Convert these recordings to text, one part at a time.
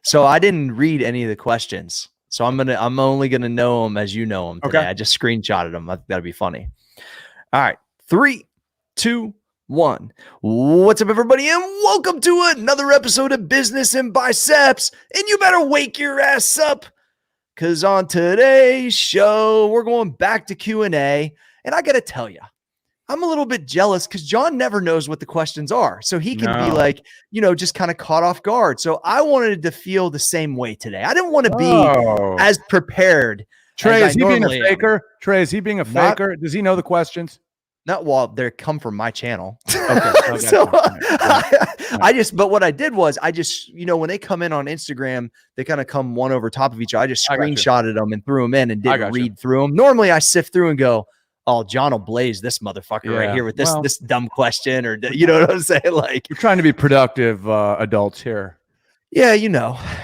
So I didn't read any of the questions. So I'm only gonna know them as you know them today. Okay. I just screenshotted them. I think that'd be funny. All right, 3, 2, 1. What's up, everybody, and welcome to another episode of Business and Biceps. And you better wake your ass up, because on today's show we're going back to Q&A, and I gotta tell you, I'm a little bit jealous because John never knows what the questions are. So he can be like, just kind of caught off guard. So I wanted to feel the same way today. I didn't want to be as prepared. Trey, is he being a faker? Trey, is he being a faker? Does he know the questions? Not while they come from my channel. Okay. So but what I did was I just, when they come in on Instagram, they kind of come one over top of each other. I just screenshotted them and threw them in and didn't read through them. Normally I sift through and go, oh, John will blaze this motherfucker right here with this dumb question, or you know what I'm saying? Like, we're trying to be productive adults here. Yeah,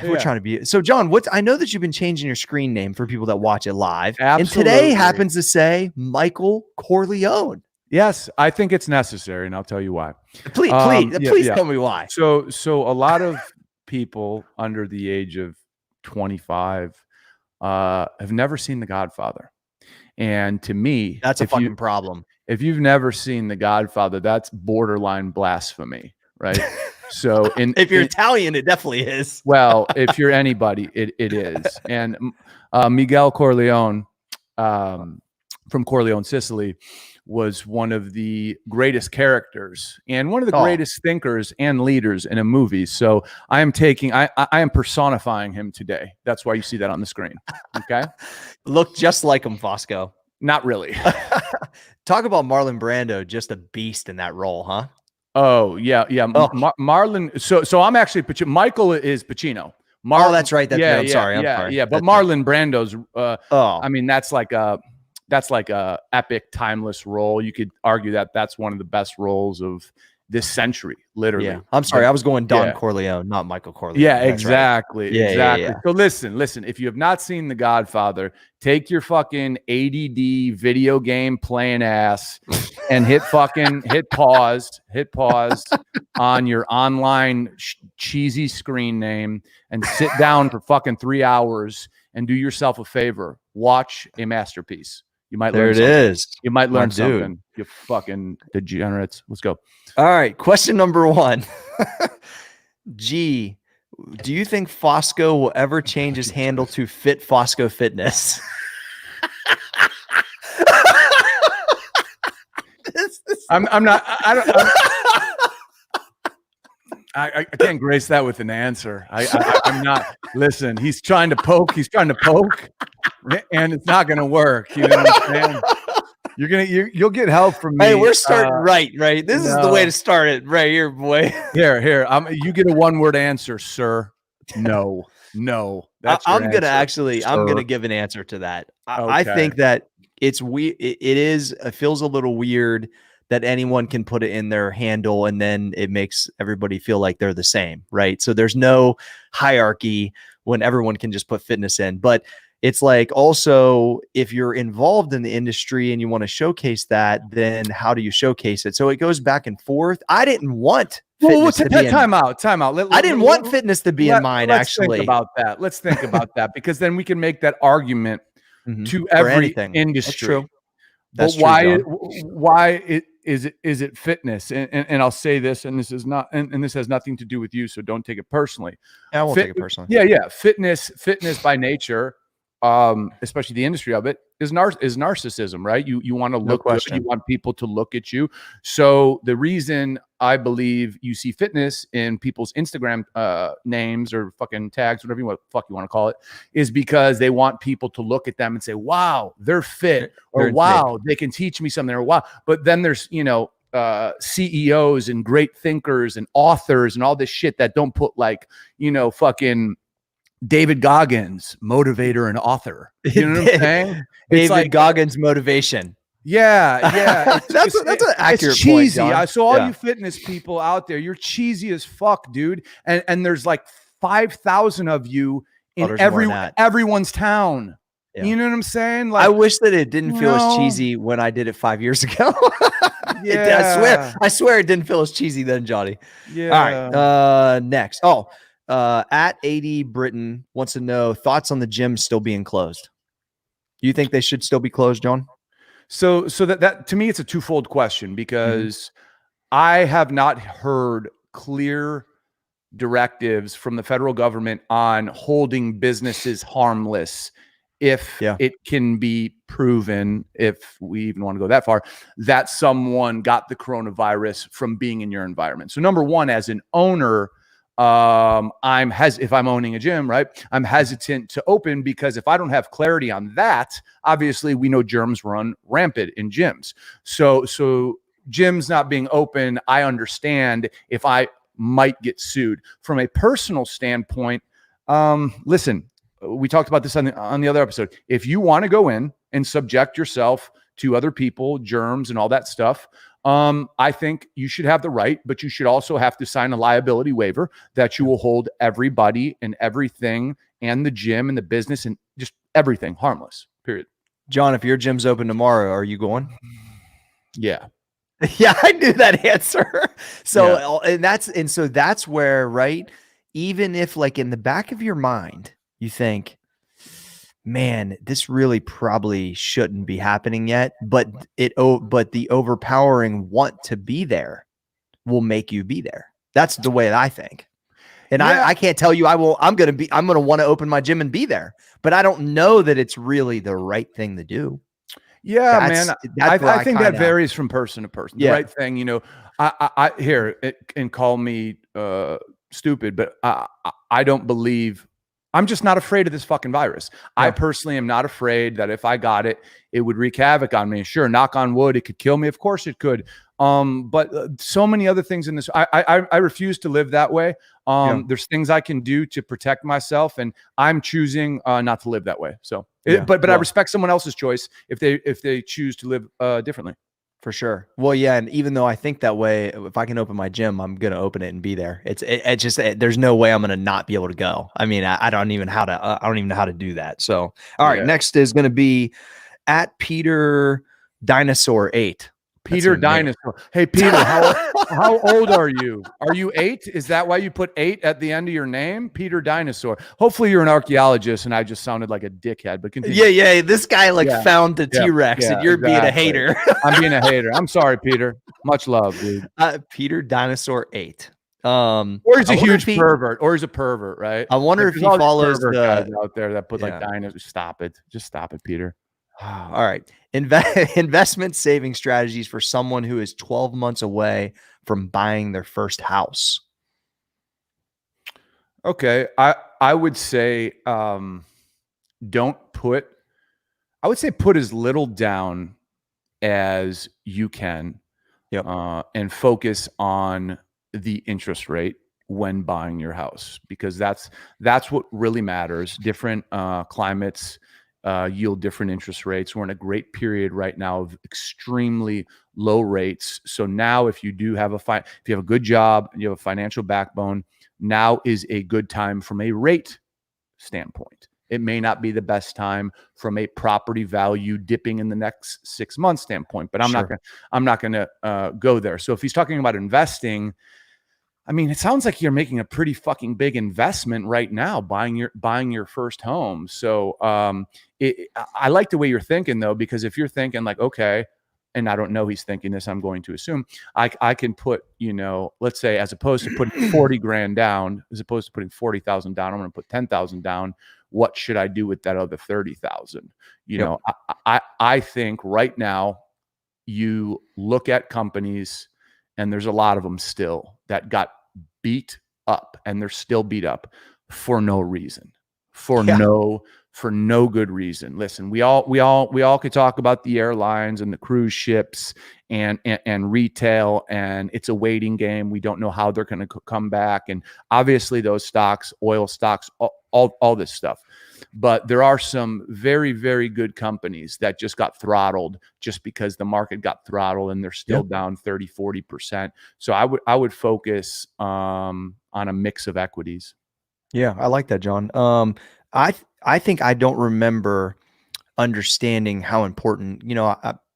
we're trying to be. So, John, I know that you've been changing your screen name for people that watch it live. Absolutely. And today happens to say Michael Corleone. Yes, I think it's necessary, and I'll tell you why. Please tell me why. So a lot of people under the age of 25 have never seen The Godfather. And to me, that's a fucking problem. If you've never seen The Godfather, that's borderline blasphemy, right? So if you're Italian, it definitely is. Well, if you're anybody, it is. And Miguel Corleone from Corleone, Sicily, was one of the greatest characters and one of the greatest thinkers and leaders in a movie. So I am personifying him today. That's why you see that on the screen. Okay. Look just like him, Fosco. Not really. Talk about Marlon Brando, just a beast in that role, huh? Oh yeah. Marlon. So I'm actually Michael is Pacino. That's right. I'm sorry. Yeah. But Marlon Brando's. I mean, that's like a epic, timeless role. You could argue that that's one of the best roles of this century, literally. Yeah. I'm sorry. I was going Don Corleone, not Michael Corleone. Yeah, exactly. Right. Exactly. Yeah. So listen, if you have not seen The Godfather, take your fucking ADD video game playing ass and hit pause on your online cheesy screen name and sit down for fucking 3 hours and do yourself a favor. Watch a masterpiece. You might learn something. There it is. You might learn something. You fucking degenerates. Let's go. All right. Question number 1. G, do you think Fosco will ever change his handle to Fit Fosco Fitness? I'm not. I can't grace that with an answer. I'm not. Listen, he's trying to poke. And it's not going to work. You know what I'm saying? You'll get help from me. Hey, we're starting right. This is the way to start it right here, boy. Here. You get a one-word answer, sir. No. That's I'm gonna give an answer to that. I think that it's weird. It feels a little weird that anyone can put it in their handle and then it makes everybody feel like they're the same, right? So there's no hierarchy when everyone can just put fitness in. But it's like, also, if you're involved in the industry and you want to showcase that, then how do you showcase it? So it goes back and forth. I didn't want fitness to be time out. I didn't want fitness to be in mine, actually. Let's think about that, because then we can make that argument to every industry. That's true. That's true. Why is it fitness? And I'll say this, and this is not, and this has nothing to do with you, so don't take it personally. I won't take it personally. Yeah. Fitness by nature, especially the industry of it, is narcissism, right? You want to look good, you want people to look at you. So the reason I believe you see fitness in people's Instagram names or fucking tags, whatever you want to call it, is because they want people to look at them and say, wow, they're fit, or wow, they can teach me something, or wow. But then there's, CEOs and great thinkers and authors and all this shit that don't put fucking David Goggins, motivator and author. You know what I'm saying? David Goggins motivation. Yeah. That's an accurate cheesy. Point, so all you fitness people out there, you're cheesy as fuck, dude. And there's like 5,000 of you in everyone's town. Yeah. You know what I'm saying? Like, I wish that it didn't feel as cheesy when I did it 5 years ago. I swear it didn't feel as cheesy then, Johnny. Yeah. All right. Next. Oh, at 80 Britain wants to know thoughts on the gym still being closed. Do you think they should still be closed, John? So that to me, it's a twofold question, because I have not heard clear directives from the federal government on holding businesses harmless if it can be proven, if we even want to go that far, that someone got the coronavirus from being in your environment. So number one, as an owner, if I'm owning a gym, right, I'm hesitant to open, because if I don't have clarity on that, obviously we know germs run rampant in gyms. So gyms not being open, I understand if I might get sued. From a personal standpoint, listen, we talked about this on the other episode. If you want to go in and subject yourself to other people, germs and all that stuff, I think you should have the right, but you should also have to sign a liability waiver that you will hold everybody and everything and the gym and the business and just everything harmless, period. John, if your gym's open tomorrow, are you going? Yeah. Yeah, I knew that answer. So, so that's where, right? Even if like in the back of your mind, you think, man, this really probably shouldn't be happening yet, but the overpowering want to be there will make you be there. That's the way that I think. And I can't tell you I'm going to want to open my gym and be there, but I don't know that it's really the right thing to do. Yeah, man. I think that varies from person to person. The right thing, I hear it and call me stupid, but I don't believe. I'm just not afraid of this fucking virus. Yeah. I personally am not afraid that if I got it, it would wreak havoc on me. Sure, knock on wood, it could kill me. Of course it could. But so many other things in this. I refuse to live that way. There's things I can do to protect myself, and I'm choosing not to live that way. So, but I respect someone else's choice if they choose to live differently. For sure. Well, yeah, and even though I think that way, if I can open my gym, I'm gonna open it and be there. There's no way I'm gonna not be able to go. I mean, I don't even know how to do that. So, all right, next is gonna be at Peter Dinosaur 8. Peter Dinosaur. Hey, Peter, how old are you? Are you 8? Is that why you put 8 at the end of your name? Peter Dinosaur. Hopefully you're an archaeologist and I just sounded like a dickhead, but continue. Yeah. This guy found the T-Rex and you're being a hater. I'm being a hater. I'm sorry, Peter. Much love, dude. Peter Dinosaur 8. Or he's a huge pervert, or he's a pervert, right? I wonder if he follows the guys out there that put like dinosaurs. Stop it. Just stop it, Peter. All right. Investment saving strategies for someone who is 12 months away from buying their first house. Okay. I would say put as little down as you can. Yep. And focus on the interest rate when buying your house, because that's what really matters. Different climates yield different interest rates. We're in a great period right now of extremely low rates. So now if you do have if you have a good job and you have a financial backbone, now is a good time from a rate standpoint. It may not be the best time from a property value dipping in the next 6 months standpoint, but I'm not going to go there. So if he's talking about investing, I mean, it sounds like you're making a pretty fucking big investment right now, buying your first home. So I like the way you're thinking though, because if you're thinking like, okay, and I don't know he's thinking this, I'm going to assume I can put, let's say as opposed to putting 40 grand down, as opposed to putting 40,000 down, I'm going to put 10,000 down. What should I do with that other 30,000? I think right now you look at companies, and there's a lot of them still that got beat up, and they're still beat up for no reason, for no good reason. Listen, we all could talk about the airlines and the cruise ships and retail, and it's a waiting game. We don't know how they're going to come back, and obviously those stocks, oil stocks, all this stuff. But there are some very, very good companies that just got throttled just because the market got throttled, and they're still down 30-40%. So I would focus on a mix of equities. Yeah, I like that, John. I think I don't remember understanding how important,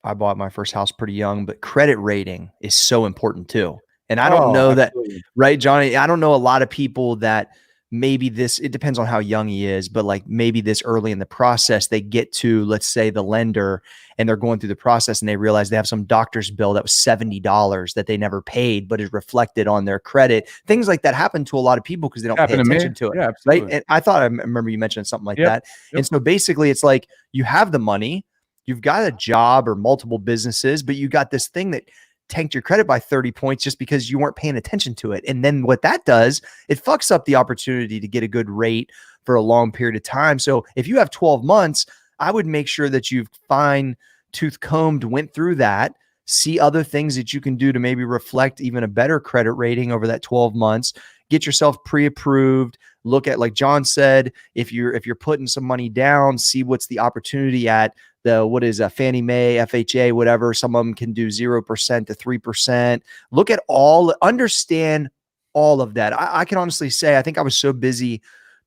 I bought my first house pretty young, but credit rating is so important too. And I don't know that, right, Johnny? I don't know a lot of people that maybe this, it depends on how young he is, but like maybe this early in the process, they get to, let's say, the lender, and they're going through the process and they realize they have some doctor's bill that was $70 that they never paid, but is reflected on their credit. Things like that happen to a lot of people because they don't pay attention to it. Yeah, absolutely. Right. And I thought, I remember you mentioned something like that. Yep. And so basically it's like, you have the money, you've got a job or multiple businesses, but you got this thing that tanked your credit by 30 points just because you weren't paying attention to it. And then what that does, it fucks up the opportunity to get a good rate for a long period of time. So if you have 12 months, I would make sure that you've fine tooth combed, went through that, see other things that you can do to maybe reflect even a better credit rating over that 12 months, get yourself pre-approved, look at, like John said, if you're putting some money down, see what's the opportunity at the, what is a Fannie Mae, FHA, whatever. Some of them can do 0% to 3%. Look at all, understand all of that. I can honestly say, I think I was so busy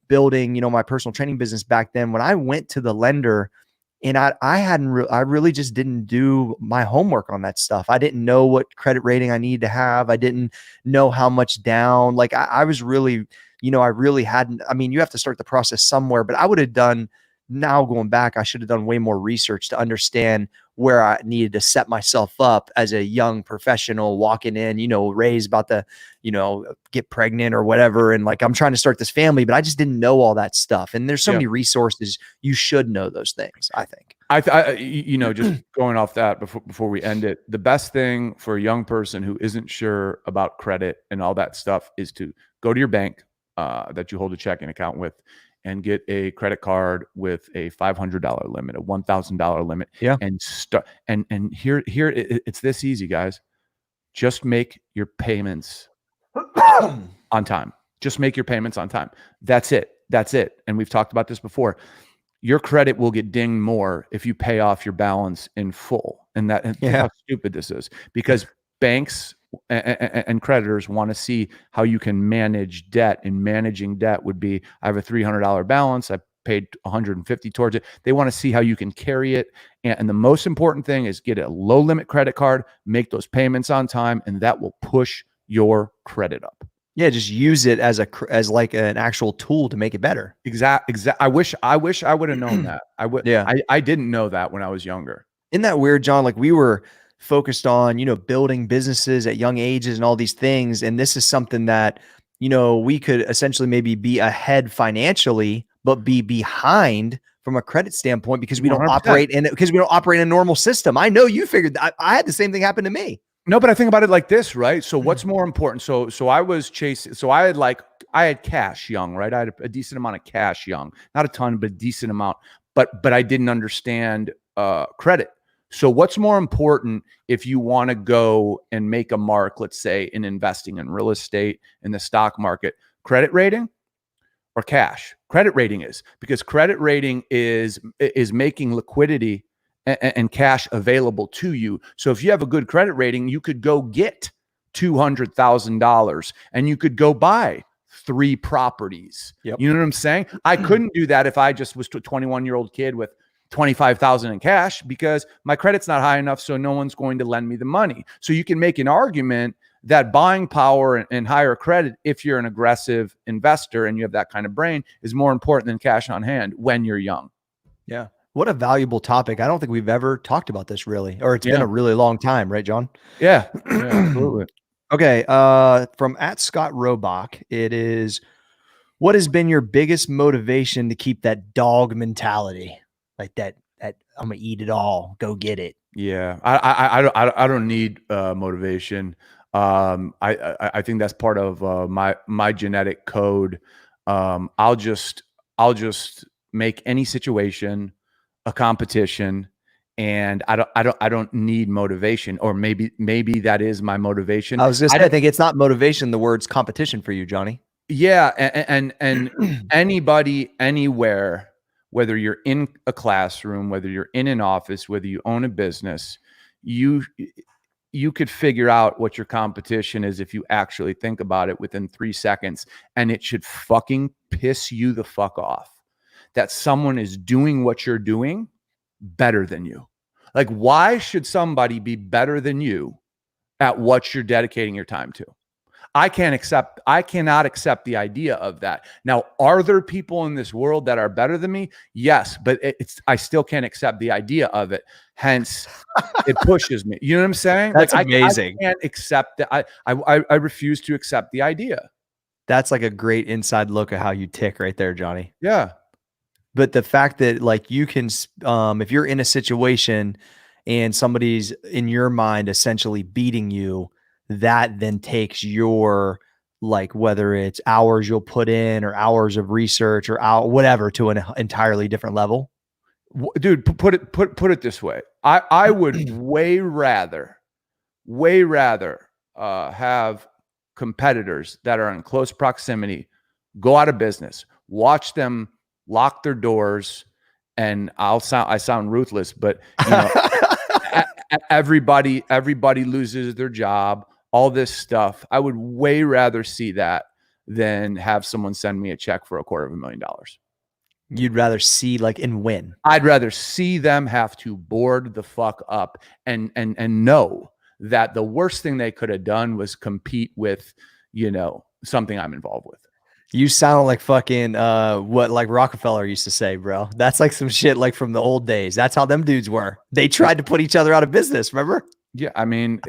building, my personal training business back then. When I went to the lender, and I really just didn't do my homework on that stuff. I didn't know what credit rating I needed to have. I didn't know how much down. Like I was really, I really hadn't. I mean, you have to start the process somewhere, but I would have done, now going back, I should have done way more research to understand where I needed to set myself up as a young professional walking in, Ray's about to, get pregnant or whatever. And like, I'm trying to start this family, but I just didn't know all that stuff. And there's so many resources. You should know those things, I think. Just going off that before we end it, the best thing for a young person who isn't sure about credit and all that stuff is to go to your bank that you hold a checking account with and get a credit card with a $500 limit, a $1,000 limit. Yeah. And start. And here it's this easy, guys. Just make your payments on time. Just make your payments on time. That's it. And we've talked about this before. Your credit will get dinged more if you pay off your balance in full. And think how stupid this is, because banks and creditors want to see how you can manage debt, and managing debt would be, I have a $300 balance, I paid $150 towards it. They want to see how you can carry it. And the most important thing is get a low limit credit card, make those payments on time, and that will push your credit up. Yeah, just use it as like an actual tool to make it better. Exactly. I wish I would have known that. I didn't know that when I was younger. Isn't that weird, John? Like we were focused on, building businesses at young ages and all these things. And this is something that, we could essentially maybe be ahead financially, but be behind from a credit standpoint because we don't 100%. operate in it, because we don't operate in a normal system. I know you figured that. I had the same thing happen to me. No, but I think about it like this, right? So what's more important? So I was chasing, so I had cash young, right? I had a decent amount of cash young, not a ton, but a decent amount, but I didn't understand credit. So what's more important if you want to go and make a mark, let's say in investing in real estate, in the stock market, credit rating or cash? Credit rating is, because credit rating is making liquidity and cash available to you. So if you have a good credit rating, you could go get $200,000 and you could go buy 3 properties. Yep. You know what I'm saying? I couldn't do that if I just was a 21-year-old kid with $25,000 in cash, because my credit's not high enough, so no one's going to lend me the money. So you can make an argument that buying power and higher credit, if you're an aggressive investor and you have that kind of brain, is more important than cash on hand when you're young. Yeah. What a valuable topic. I don't think we've ever talked about this really, or it's been a really long time, right, John? Yeah, absolutely. Okay. From @ScottRoebuck, it is, what has been your biggest motivation to keep that dog mentality? Like that I'm gonna eat it all, go get it. Yeah. I don't need motivation. I think that's part of my genetic code. I'll just make any situation a competition, and I don't need motivation, or maybe that is my motivation. I was just, I think it's not motivation. The word's competition for you, Johnny. Yeah. And anybody, anywhere, whether you're in a classroom, whether you're in an office, whether you own a business, you could figure out what your competition is if you actually think about it within 3 seconds. And it should fucking piss you the fuck off that someone is doing what you're doing better than you. Like, why should somebody be better than you at what you're dedicating your time to? I cannot accept the idea of that. Now, are there people in this world that are better than me? Yes, but I still can't accept the idea of it. Hence, it pushes me. You know what I'm saying? That's like amazing. I can't accept that. I refuse to accept the idea. That's like a great inside look at how you tick right there, Johnny. Yeah. But the fact that like you can, if you're in a situation and somebody's in your mind essentially beating you, that then takes your, like, whether it's hours you'll put in or hours of research or whatever to an entirely different level. Dude, put it this way. I would way rather have competitors that are in close proximity go out of business, watch them lock their doors, and I sound ruthless, but you know, everybody loses their job, all this stuff. I would way rather see that than have someone send me a check for $250,000. You'd rather see like and win. I'd rather see them have to board the fuck up and know that the worst thing they could have done was compete with, you know, something I'm involved with. You sound like fucking what like Rockefeller used to say, bro. That's like some shit like from the old days. That's how them dudes were. They tried to put each other out of business, remember? Yeah, I mean,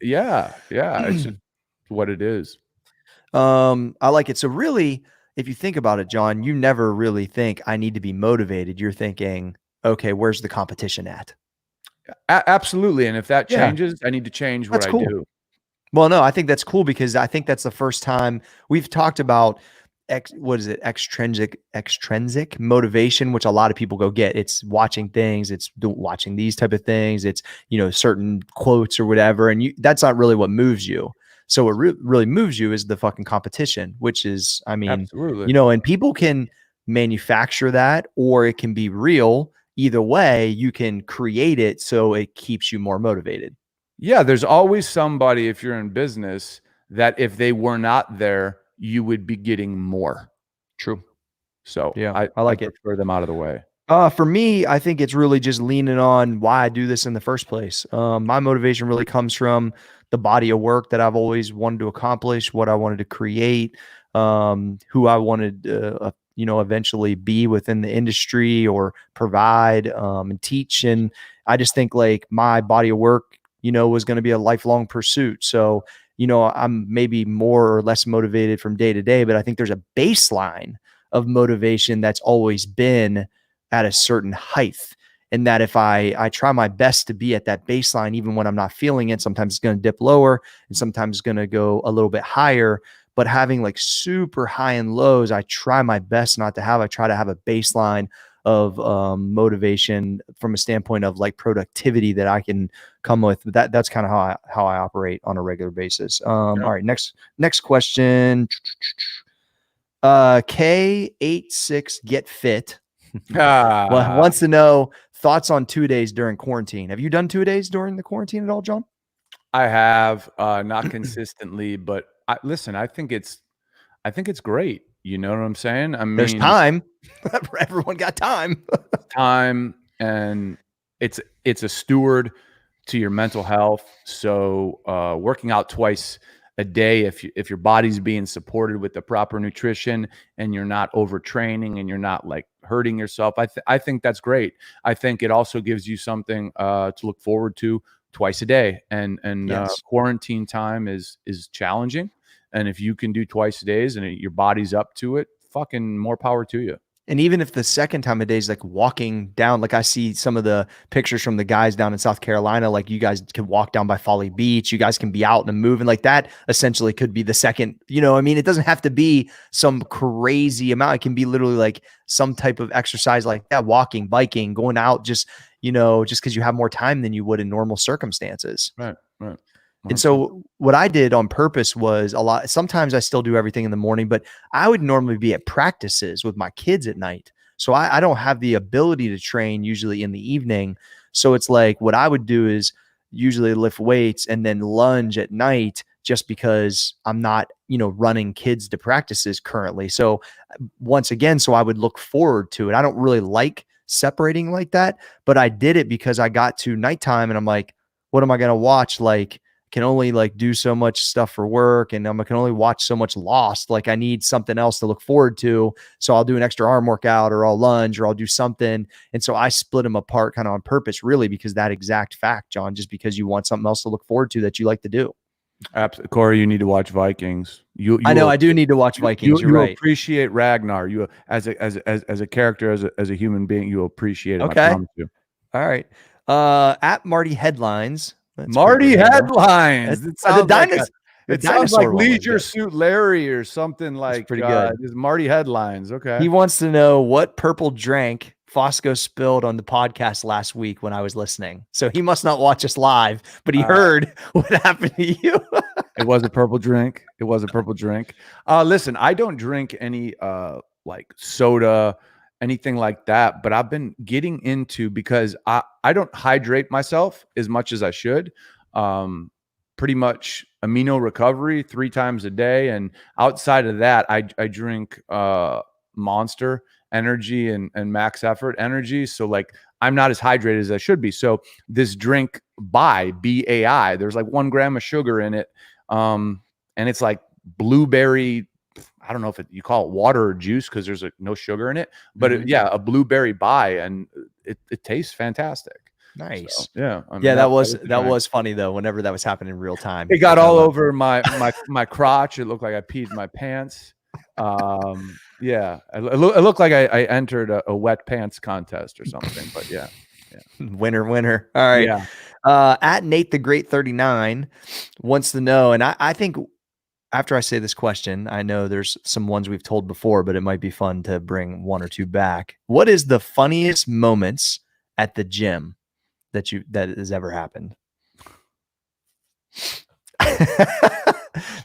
yeah, it's just what it is. I like it. So really, if you think about it, John, you never really think I need to be motivated. You're thinking, okay, where's the competition at? Absolutely. And if that changes, I need to change what I do. Well, no, I think that's cool because I think that's the first time we've talked about extrinsic motivation, which a lot of people go get. It's watching things, it's watching these type of things, it's, you know, certain quotes or whatever. And that's not really what moves you. So what really moves you is the fucking competition, which is, I mean, absolutely. You know, and people can manufacture that or it can be real. Either way, you can create it so it keeps you more motivated. Yeah, there's always somebody, if you're in business, that if they were not there, you would be getting more. True. So yeah, I like it. Prefer them out of the way. For me, I think it's really just leaning on why I do this in the first place. My motivation really comes from the body of work that I've always wanted to accomplish, what I wanted to create, who I wanted you know, eventually be within the industry or provide and teach. And I just think like my body of work, you know, was going to be a lifelong pursuit. So, you know, I'm maybe more or less motivated from day to day, but I think there's a baseline of motivation that's always been at a certain height. And that if I try my best to be at that baseline, even when I'm not feeling it, sometimes it's going to dip lower and sometimes it's going to go a little bit higher. But having like super high and lows, I try my best not to have. I try to have a baseline of motivation from a standpoint of like productivity that I can come with. That's kind of how I operate on a regular basis. All right, next question. K86 Get Fit wants to know thoughts on 2-days during quarantine. Have you done 2-days during the quarantine at all, John? I have not consistently, but listen, I think it's great. You know what I'm saying? I mean, there's time. Everyone got time. And it's a steward to your mental health. So working out twice a day, if your body's being supported with the proper nutrition and you're not overtraining and you're not like hurting yourself, I think that's great. I think it also gives you something to look forward to twice a day. And yes. Quarantine time is challenging. And if you can do twice a days and your body's up to it, fucking more power to you. And even if the second time of day is like walking down, like I see some of the pictures from the guys down in South Carolina, like you guys can walk down by Folly Beach, you guys can be out and moving like that. Essentially could be the second, you know, I mean, it doesn't have to be some crazy amount. It can be literally like some type of exercise like that, walking, biking, going out, just, you know, just because you have more time than you would in normal circumstances. Right. And so what I did on purpose was sometimes I still do everything in the morning, but I would normally be at practices with my kids at night. So I don't have the ability to train usually in the evening. So it's like what I would do is usually lift weights and then lunge at night just because I'm not, you know, running kids to practices currently. So once again, so I would look forward to it. I don't really like separating like that, but I did it because I got to nighttime and I'm like, what am I going to watch? Like, can only like do so much stuff for work, and I can only watch so much Lost. Like I need something else to look forward to. So I'll do an extra arm workout, or I'll lunge, or I'll do something. And so I split them apart kind of on purpose, really, because that exact fact, John, just because you want something else to look forward to that you like to do. Absolutely. Corey, you need to watch Vikings. I know I do need to watch Vikings. You're right. Appreciate Ragnar. You as a character, as a human being, you appreciate it. Okay. I promise you. All right. At Marty Headlines. Marty Headlines. It sounds like Leisure Suit Larry or something like. Pretty good. It's Marty Headlines. Okay. He wants to know what purple drank Fosco spilled on the podcast last week when I was listening. So he must not watch us live, but he heard what happened to you. It was a purple drink. It was a purple drink. Listen, I don't drink any like soda, anything like that, but I've been getting into, because I don't hydrate myself as much as I should. Pretty much amino recovery 3 times a day. And outside of that, I drink Monster Energy and Max Effort Energy. So like I'm not as hydrated as I should be. So this drink by BAI, there's like 1 gram of sugar in it. And it's like blueberry, I don't know if you call it water or juice, because there's like no sugar in it, but a blueberry by, and it tastes fantastic. Nice. So, yeah. I mean, that was funny though. Whenever that was happening in real time, it got all over my crotch. It looked like I peed my pants. Yeah, it looked like I entered a wet pants contest or something, but yeah. Winner. All right. Yeah. At Nate the Great 39 wants to know, and I think after I say this question, I know there's some ones we've told before, but it might be fun to bring 1 or 2 back. What is the funniest moments at the gym that has ever happened?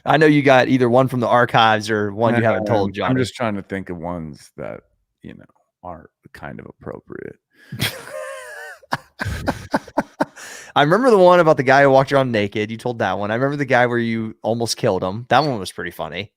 I know you got either one from the archives or one you haven't told, John. I'm just trying to think of ones that, aren't kind of appropriate. I remember the one about the guy who walked around naked. You told that one. I remember the guy where you almost killed him. That one was pretty funny.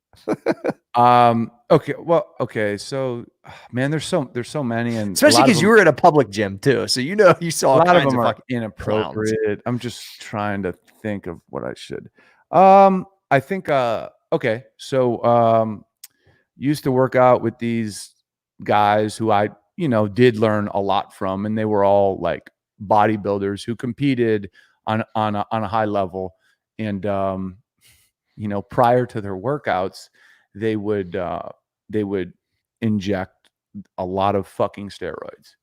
Okay. Well, okay. So, man, there's so many, and especially because you were at a public gym too, so you saw a lot of them are inappropriate. Clowns. I'm just trying to think of what I should. I think. Okay. So, used to work out with these guys who I did learn a lot from, and they were all like bodybuilders who competed on a high level, and prior to their workouts, they would inject a lot of fucking steroids.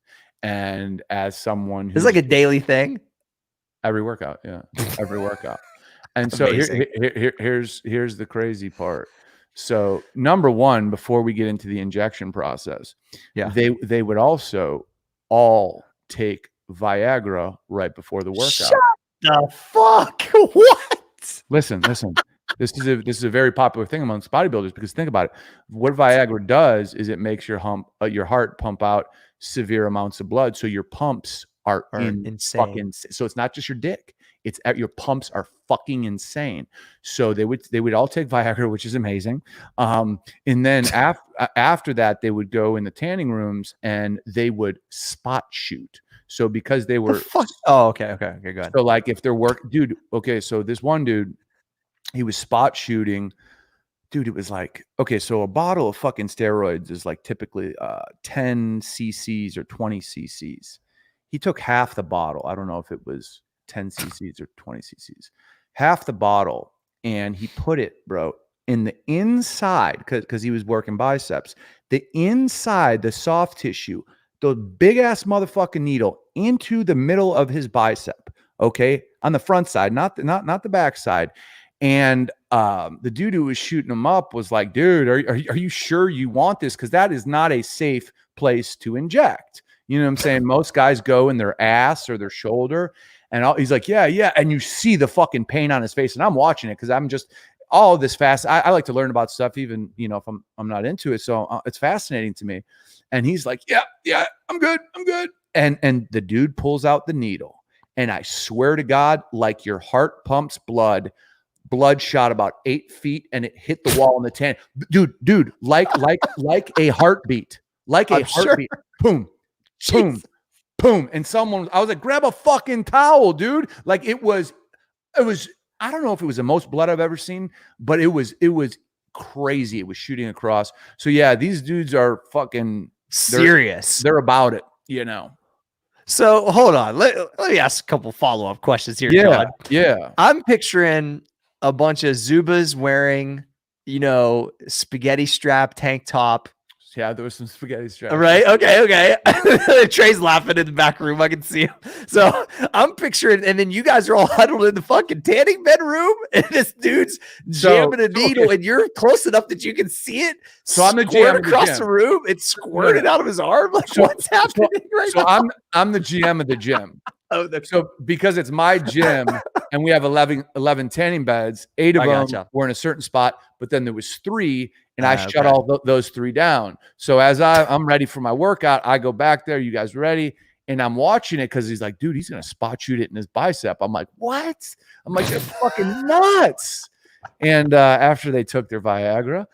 And as someone who's it's like a daily thing, every workout, every workout. And so here's the crazy part. So number one, before we get into the injection process, they would also all take Viagra right before the workout. Shut the fuck! What? Listen. This is a very popular thing amongst bodybuilders, because think about it. What Viagra does is it makes your heart pump out severe amounts of blood, so your pumps are insane. So it's not just your dick; it's your pumps are fucking insane. So they would all take Viagra, which is amazing. And then after that, they would go in the tanning rooms and they would spot shoot. So because they were okay, go ahead. So like if they're dude. Okay, so this one dude, he was spot shooting. Dude, it was like, okay, so a bottle of fucking steroids is like typically 10 cc's or 20 cc's. He took half the bottle. I don't know if it was 10 cc's or 20 cc's. Half the bottle, and he put it, bro, in the inside, because he was working biceps. The inside, the soft tissue, the big ass motherfucking needle into the middle of his bicep. Okay, on the front side, not the back side. And the dude who was shooting him up was like, dude, are you sure you want this? Because that is not a safe place to inject. You know what I'm saying? Most guys go in their ass or their shoulder. And he's like, yeah. And you see the fucking pain on his face. And I'm watching it because I'm just all this fast. I like to learn about stuff, even, if I'm not into it. So it's fascinating to me. And he's like, yeah, I'm good. And the dude pulls out the needle. And I swear to God, like your heart pumps blood shot about 8 feet and it hit the wall in the tan. Dude, like a heartbeat, heartbeat. Boom, boom, boom. And I was like, grab a fucking towel, dude. Like it was I don't know if it was the most blood I've ever seen, but it was crazy. It was shooting across. So yeah, these dudes are fucking serious. They're about it, you know. So hold on. Let me ask a couple follow-up questions here, Yeah, John. yeah. I'm picturing a bunch of Zubas wearing, you know, spaghetti strap tank top. Yeah, there was some spaghetti straps. Right. Okay. Trey's laughing in the back room. I can see him. So I'm picturing, and then you guys are all huddled in the fucking tanning bed room, and this dude's jamming a needle, and you're close enough that you can see it. So I'm the GM across the room. It's squirted out of his arm. Like, what's happening right now? So I'm the GM of the gym. So because it's my gym and we have 11 tanning beds, 8 of them were in a certain spot, but then there was 3 and I shut all those 3 down. So as I'm ready for my workout, I go back there, you guys ready? And I'm watching it because he's like, dude, he's going to spot shoot it in his bicep. I'm like, what? I'm like, you're fucking nuts. And after they took their Viagra,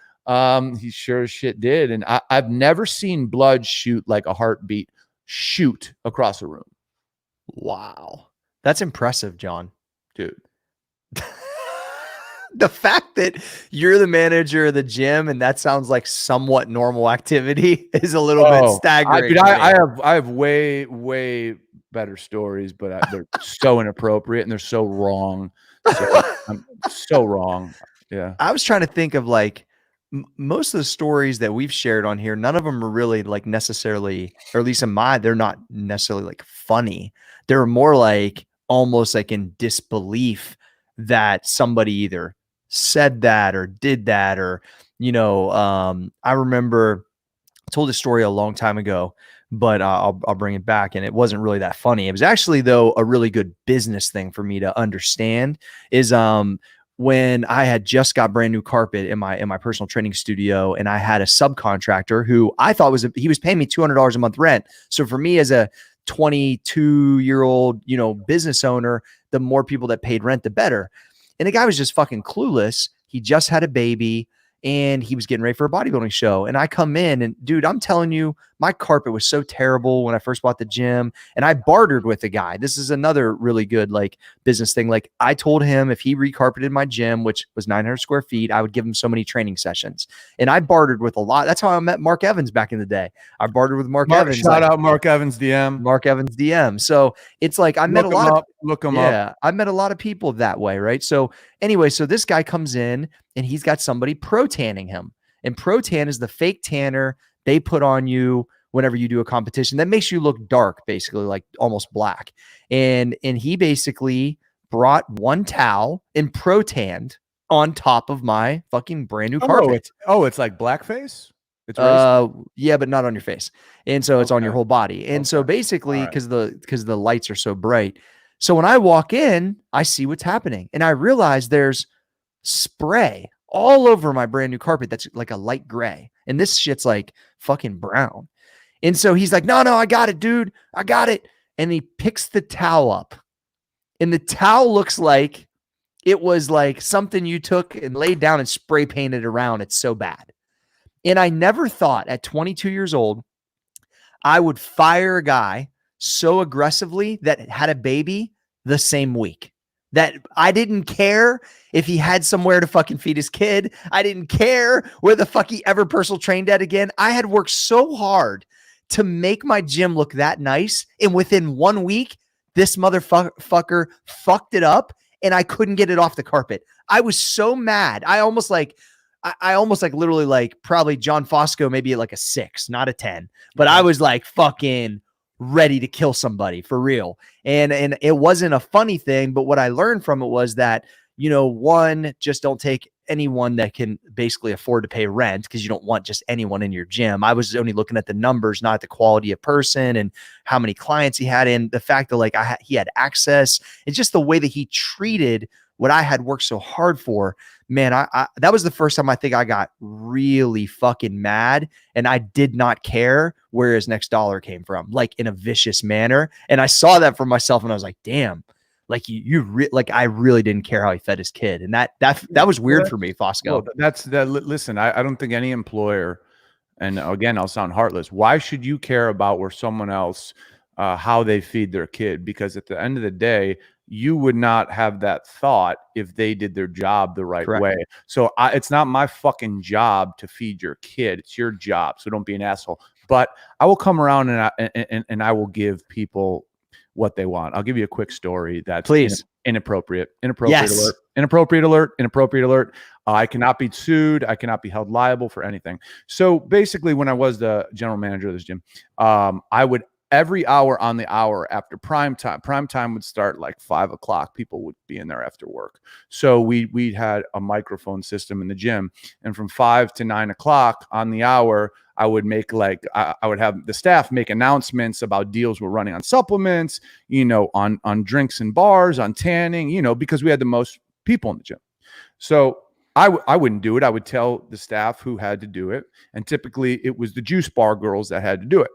he sure as shit did. And I've never seen blood shoot like a heartbeat shoot across a room. Wow. That's impressive, John. Dude. The fact that you're the manager of the gym and that sounds like somewhat normal activity is a little bit staggering. I have way better stories, but they're so inappropriate and they're so wrong. So I'm so wrong. Yeah. I was trying to think of like most of the stories that we've shared on here, none of them are really like necessarily, or at least in my, they're not necessarily like funny. They're more like almost like in disbelief that somebody either said that or did that, or, you know, I remember I told this story a long time ago, but I'll bring it back. And it wasn't really that funny. It was actually, though, a really good business thing for me to understand is, when I had just got brand new carpet in my personal training studio, and I had a subcontractor who I thought he was paying me $200 a month rent. So for me as a 22-year-old, you know, business owner, the more people that paid rent, the better. And the guy was just fucking clueless. He just had a baby and he was getting ready for a bodybuilding show. And I come in and, dude, I'm telling you, my carpet was so terrible when I first bought the gym, and I bartered with the guy. This is another really good like business thing. Like, I told him if he recarpeted my gym, which was 900 square feet, I would give him so many training sessions. And I bartered with a lot. That's how I met Mark Evans back in the day. I bartered with Mark Evans. Shout out Mark Evans DM. Mark Evans DM. So it's like I met a lot of look him up. I met a lot of people that way, right? So anyway, so this guy comes in and he's got somebody pro tanning him. And pro tan is the fake tanner they put on you whenever you do a competition that makes you look dark, basically like almost black. And he basically brought one towel and pro tanned on top of my fucking brand new carpet. It's like blackface? It's yeah, but not on your face. And so it's on your whole body. And so basically, because the lights are so bright. So when I walk in, I see what's happening. And I realize there's spray all over my brand new carpet that's like a light gray. And this shit's like fucking brown. And so he's like, no, I got it, dude. I got it. And he picks the towel up. And the towel looks like it was like something you took and laid down and spray painted around. It's so bad. And I never thought at 22 years old, I would fire a guy so aggressively that had a baby the same week. That I didn't care if he had somewhere to fucking feed his kid. I didn't care where the fuck he ever personal trained at again. I had worked so hard to make my gym look that nice. And within 1 week, this motherfucker fucked it up and I couldn't get it off the carpet. I was so mad. I almost literally like probably John Fosco, maybe like a 6, not a 10, but I was like fucking ready to kill somebody for real. And it wasn't a funny thing, but what I learned from it was that, you know, one, just don't take anyone that can basically afford to pay rent, because you don't want just anyone in your gym. I was only looking at the numbers, not the quality of person and how many clients he had, and the fact that like he had access. It's just the way that he treated what I had worked so hard for. Man, I that was the first time I think I got really fucking mad, and I did not care where his next dollar came from, like in a vicious manner. And I saw that for myself, and I was like, damn, like like I really didn't care how he fed his kid, and that was weird for me, Fosco. Well, listen, I don't think any employer, and again, I'll sound heartless, why should you care about where someone else how they feed their kid? Because at the end of the day, you would not have that thought if they did their job the right way. So it's not my fucking job to feed your kid. It's your job. So don't be an asshole. But I will come around and I will give people what they want. I'll give you a quick story that's inappropriate. Inappropriate alert. I cannot be sued. I cannot be held liable for anything. So basically, when I was the general manager of this gym, I would every hour on the hour after prime time would start like 5 o'clock. People would be in there after work. So we had a microphone system in the gym, and from 5 to 9 o'clock on the hour, I would make I would have the staff make announcements about deals we're running on supplements, on drinks and bars, on tanning, because we had the most people in the gym. So I wouldn't do it. I would tell the staff who had to do it. And typically it was the juice bar girls that had to do it.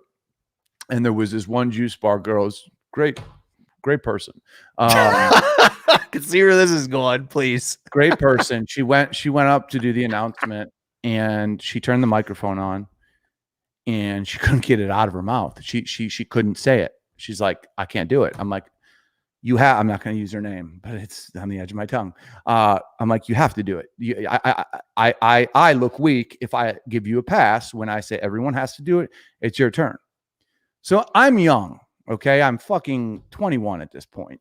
And there was this one juice bar girl, great person. I can see where this is going, please. Great person. She went up to do the announcement, and she turned the microphone on, and she couldn't get it out of her mouth. She couldn't say it. She's like, I can't do it. I'm like, I'm not going to use her name, but it's on the edge of my tongue. I'm like, you have to do it. I look weak if I give you a pass when I say everyone has to do it. It's your turn. So I'm young, okay? I'm fucking 21 at this point.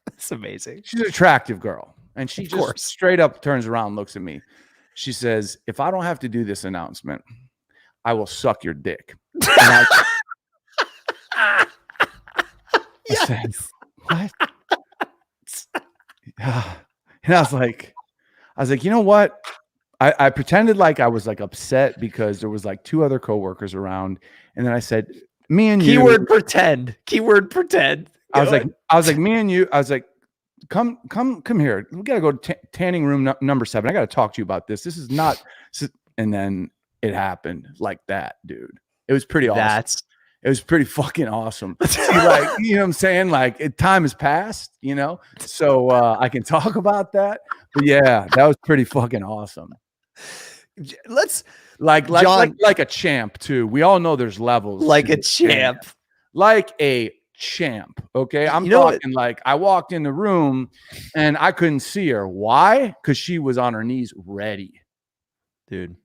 That's amazing. She's an attractive girl, and she just straight up turns around and looks at me. She says, if I don't have to do this announcement, I will suck your dick. I said, what? And I was like, you know what? I pretended like I was like upset because there was like 2 other coworkers around. And then I said, me and you. Keyword pretend. I was like, me and you. I was like, come here. We got to go to tanning room number 7. I got to talk to you about this. This is not. And then it happened like that, dude. It was pretty awesome. It was pretty fucking awesome. See, like, you know what I'm saying? Like, time has passed, so I can talk about that. But yeah, that was pretty fucking awesome. Let's like a champ too. We all know there's levels. Like a champ. Like a champ. Okay. I'm talking like I walked in the room and I couldn't see her. Why? Because she was on her knees ready. Dude,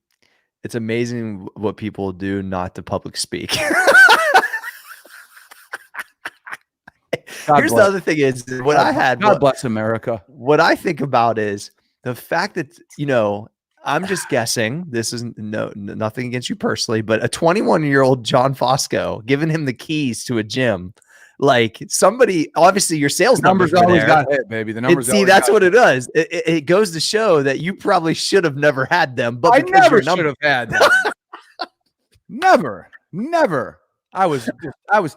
it's amazing what people do not to public speak. Here's the other thing is what I had. God bless America. What I think about is the fact that, I'm just guessing, this is nothing against you personally, but a 21-year-old John Fosco giving him the keys to a gym, like somebody, obviously your sales numbers always got hit, baby. The numbers. See, that's what it does. It goes to show that you probably should have never had them, but I never should have had them. Never. I was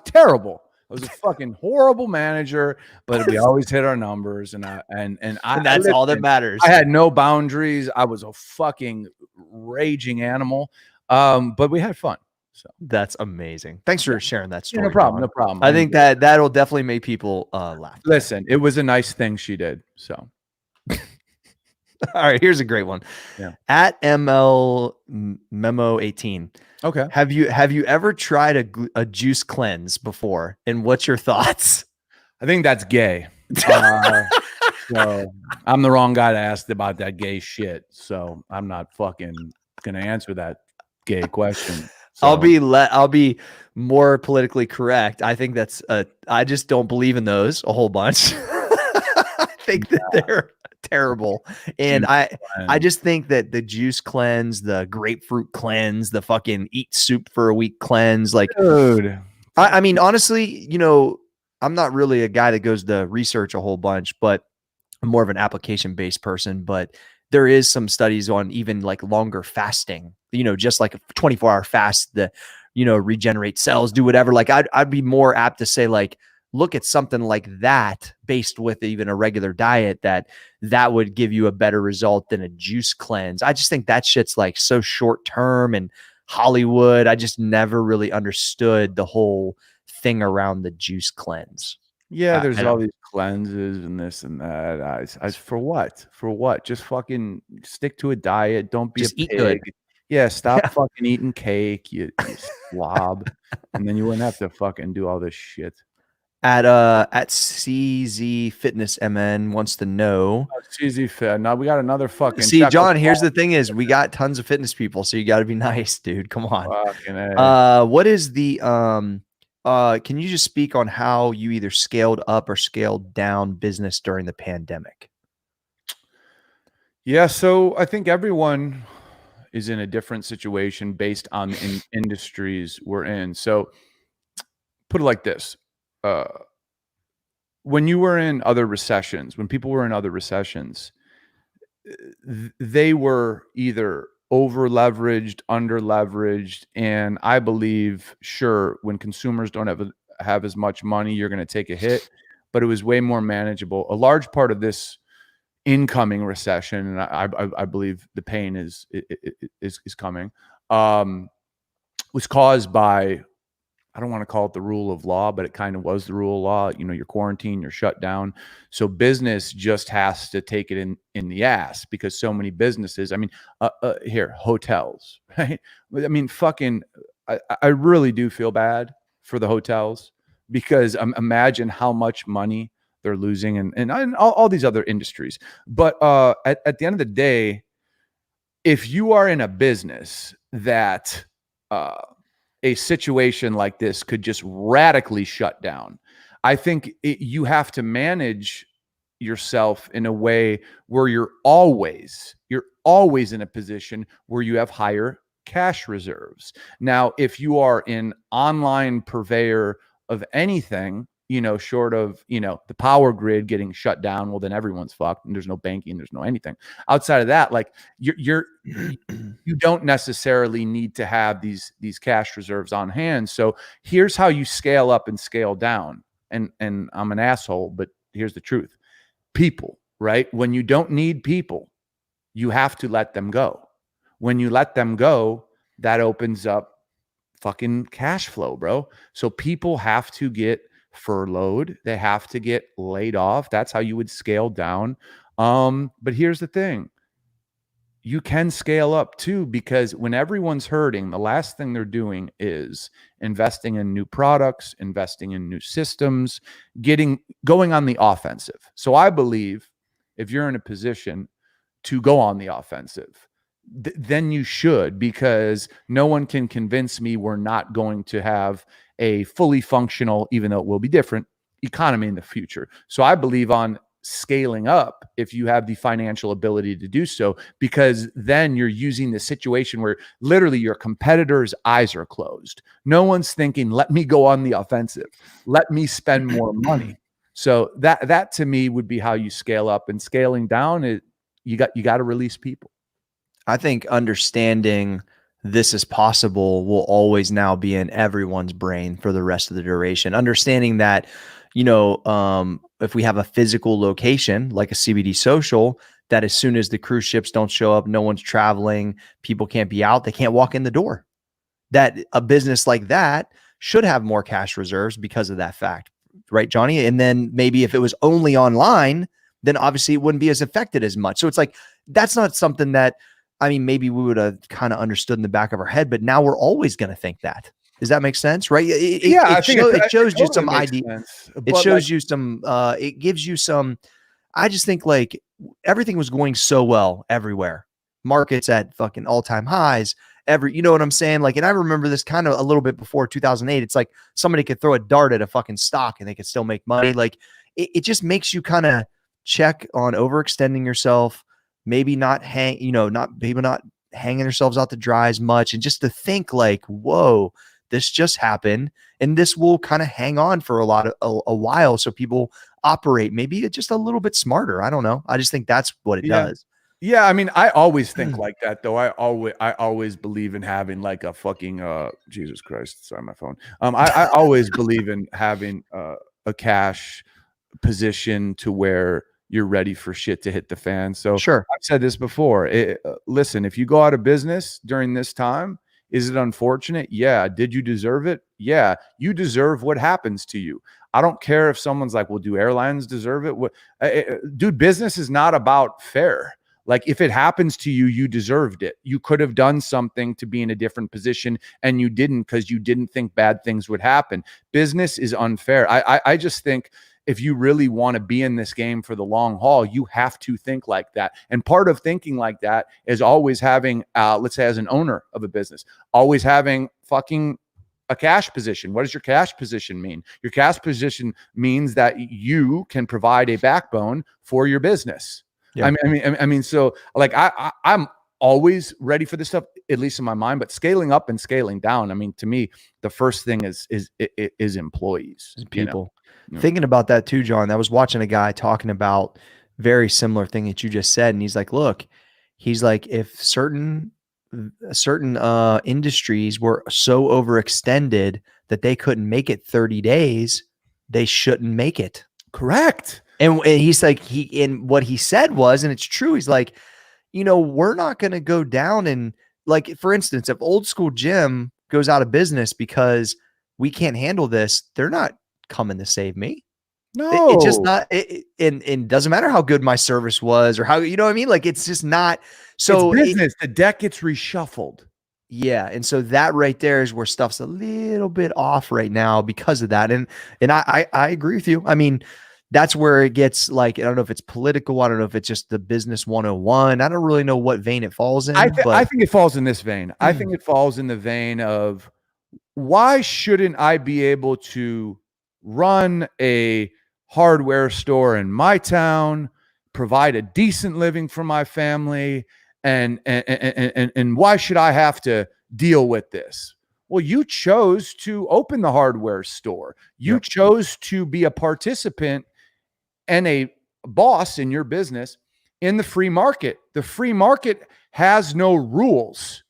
terrible. I was a fucking horrible manager, but we always hit our numbers, and that's all that matters. I had no boundaries. I was a fucking raging animal, but we had fun. So that's amazing. Thanks for sharing that story. Yeah, no problem. I think that'll definitely make people laugh. Listen, it was a nice thing she did. So. All right, here's a great one. Yeah. At ML Memo 18. Okay. Have you ever tried a juice cleanse before? And what's your thoughts? I think that's gay. So I'm the wrong guy to ask about that gay shit. So I'm not fucking gonna answer that gay question. So. I'll be more politically correct. I think that's I just don't believe in those a whole bunch. I think that they're terrible. And I just think that the juice cleanse, the grapefruit cleanse, the fucking eat soup for a week cleanse, like, dude, I mean, honestly, I'm not really a guy that goes to research a whole bunch, but I'm more of an application based person. But there is some studies on even like longer fasting, just like a 24-hour fast that, regenerate cells, do whatever. Like I'd be more apt to say like, look at something like that based with even a regular diet that would give you a better result than a juice cleanse. I just think that shit's like so short term and Hollywood. I just never really understood the whole thing around the juice cleanse. Yeah, there's all these cleanses and this and that. I for what? For what? Just fucking stick to a diet. Don't be just a eat pig. good. Yeah, stop fucking eating cake, you slob, and then you wouldn't have to fucking do all this shit. At CZ Fitness MN wants to know. It's easy fit. Now we got another fucking See, John, here's the thing is we got tons of fitness people, so you got to be nice, dude. Come on. Fucking A. What is the can you just speak on how you either scaled up or scaled down business during the pandemic? Yeah, so I think everyone is in a different situation based on the industries we're in. So put it like this. When you were in other recessions, when people were in other recessions, they were either over leveraged, under leveraged, and I believe, sure, when consumers don't have as much money, you're going to take a hit, but it was way more manageable. A large part of this incoming recession, and I believe the pain is coming, was caused by, I don't want to call it the rule of law, but it kind of was the rule of law. You know, you're quarantined, you're shut down. So business just has to take it in the ass because so many businesses, I mean, here, hotels, right? I mean, fucking, I really do feel bad for the hotels because imagine how much money they're losing and all these other industries. But at the end of the day, if you are in a business that, a situation like this could just radically shut down, I think you have to manage yourself in a way where you're always in a position where you have higher cash reserves. Now, if you are an online purveyor of anything, you know, short of, you know, the power grid getting shut down, well, then everyone's fucked and there's no banking, there's no anything. Outside of that, like you don't necessarily need to have these cash reserves on hand. So here's how you scale up and scale down. And I'm an asshole, but here's the truth. People, right? When you don't need people, you have to let them go. When you let them go, that opens up fucking cash flow, bro. So people have to get furloughed. They have to get laid off. That's how you would scale down. But here's the thing. You can scale up too, because when everyone's hurting, the last thing they're doing is investing in new products, investing in new systems, going on the offensive. So I believe if you're in a position to go on the offensive, then you should, because no one can convince me we're not going to have a fully functional, even though it will be different, economy in the future. So I believe on scaling up if you have the financial ability to do so, because then you're using the situation where literally your competitors' eyes are closed. No one's thinking, let me go on the offensive, let me spend more money. So that to me would be how you scale up. And scaling down, you got to release people. I think understanding this is possible will always now be in everyone's brain for the rest of the duration. Understanding that, you know, if we have a physical location like a CBD social, that as soon as the cruise ships don't show up, no one's traveling, people can't be out, they can't walk in the door. That a business like that should have more cash reserves because of that fact, right, Johnny? And then maybe if it was only online, then obviously it wouldn't be as affected as much. So it's like, that's not something that, I mean, maybe we would have kind of understood in the back of our head, but now we're always going to think that. Does that make sense? Right. It shows you some idea. It shows you some, it gives you some, I just think like everything was going so well everywhere. Markets at fucking all-time highs. You know what I'm saying? Like, and I remember this kind of a little bit before 2008. It's like somebody could throw a dart at a fucking stock and they could still make money. Like it just makes you kind of check on overextending yourself. Maybe not hanging yourselves out to dry as much, and just to think like, whoa, this just happened, and this will kind of hang on for a while. So people operate maybe just a little bit smarter. I don't know. I just think that's what it does. Yeah, I mean, I always think like that though. I always believe in having like a fucking Jesus Christ, sorry, my phone. I always believe in having a cash position to where you're ready for shit to hit the fan. So sure, I've said this before. Listen, if you go out of business during this time, is it unfortunate? Yeah. Did you deserve it? Yeah. You deserve what happens to you. I don't care if someone's like, well, do airlines deserve it? Dude, business is not about fair. Like if it happens to you, you deserved it. You could have done something to be in a different position and you didn't because you didn't think bad things would happen. Business is unfair. I just think if you really want to be in this game for the long haul, you have to think like that. And part of thinking like that is always having, let's say as an owner of a business, always having fucking a cash position. What does your cash position mean? Your cash position means that you can provide a backbone for your business. Yeah. I mean, so like I'm always ready for this stuff, at least in my mind, but scaling up and scaling down. I mean, to me, the first thing is employees, people. Thinking about that too, John. I was watching a guy talking about very similar thing that you just said, and he's like, look, if certain industries were so overextended that they couldn't make it 30 days, they shouldn't make it. Correct. And he's like, what he said was, and it's true, he's like, we're not going to go down and, like, for instance, if Old School Gym goes out of business because we can't handle this, they're not coming to save me. No, it's just not. And doesn't matter how good my service was or how, you know what I mean? Like, it's just not. So it's business. The deck gets reshuffled. Yeah. And so that right there is where stuff's a little bit off right now because of that. And I agree with you. I mean, that's where it gets like, I don't know if it's political. I don't know if it's just the business 101. I don't really know what vein it falls in. I think it falls in this vein. I think it falls in the vein of, why shouldn't I be able to run a hardware store in my town, provide a decent living for my family, and why should I have to deal with this? Well, you chose to open the hardware store. You chose to be a participant and a boss in your business in the free market. The free market has no rules.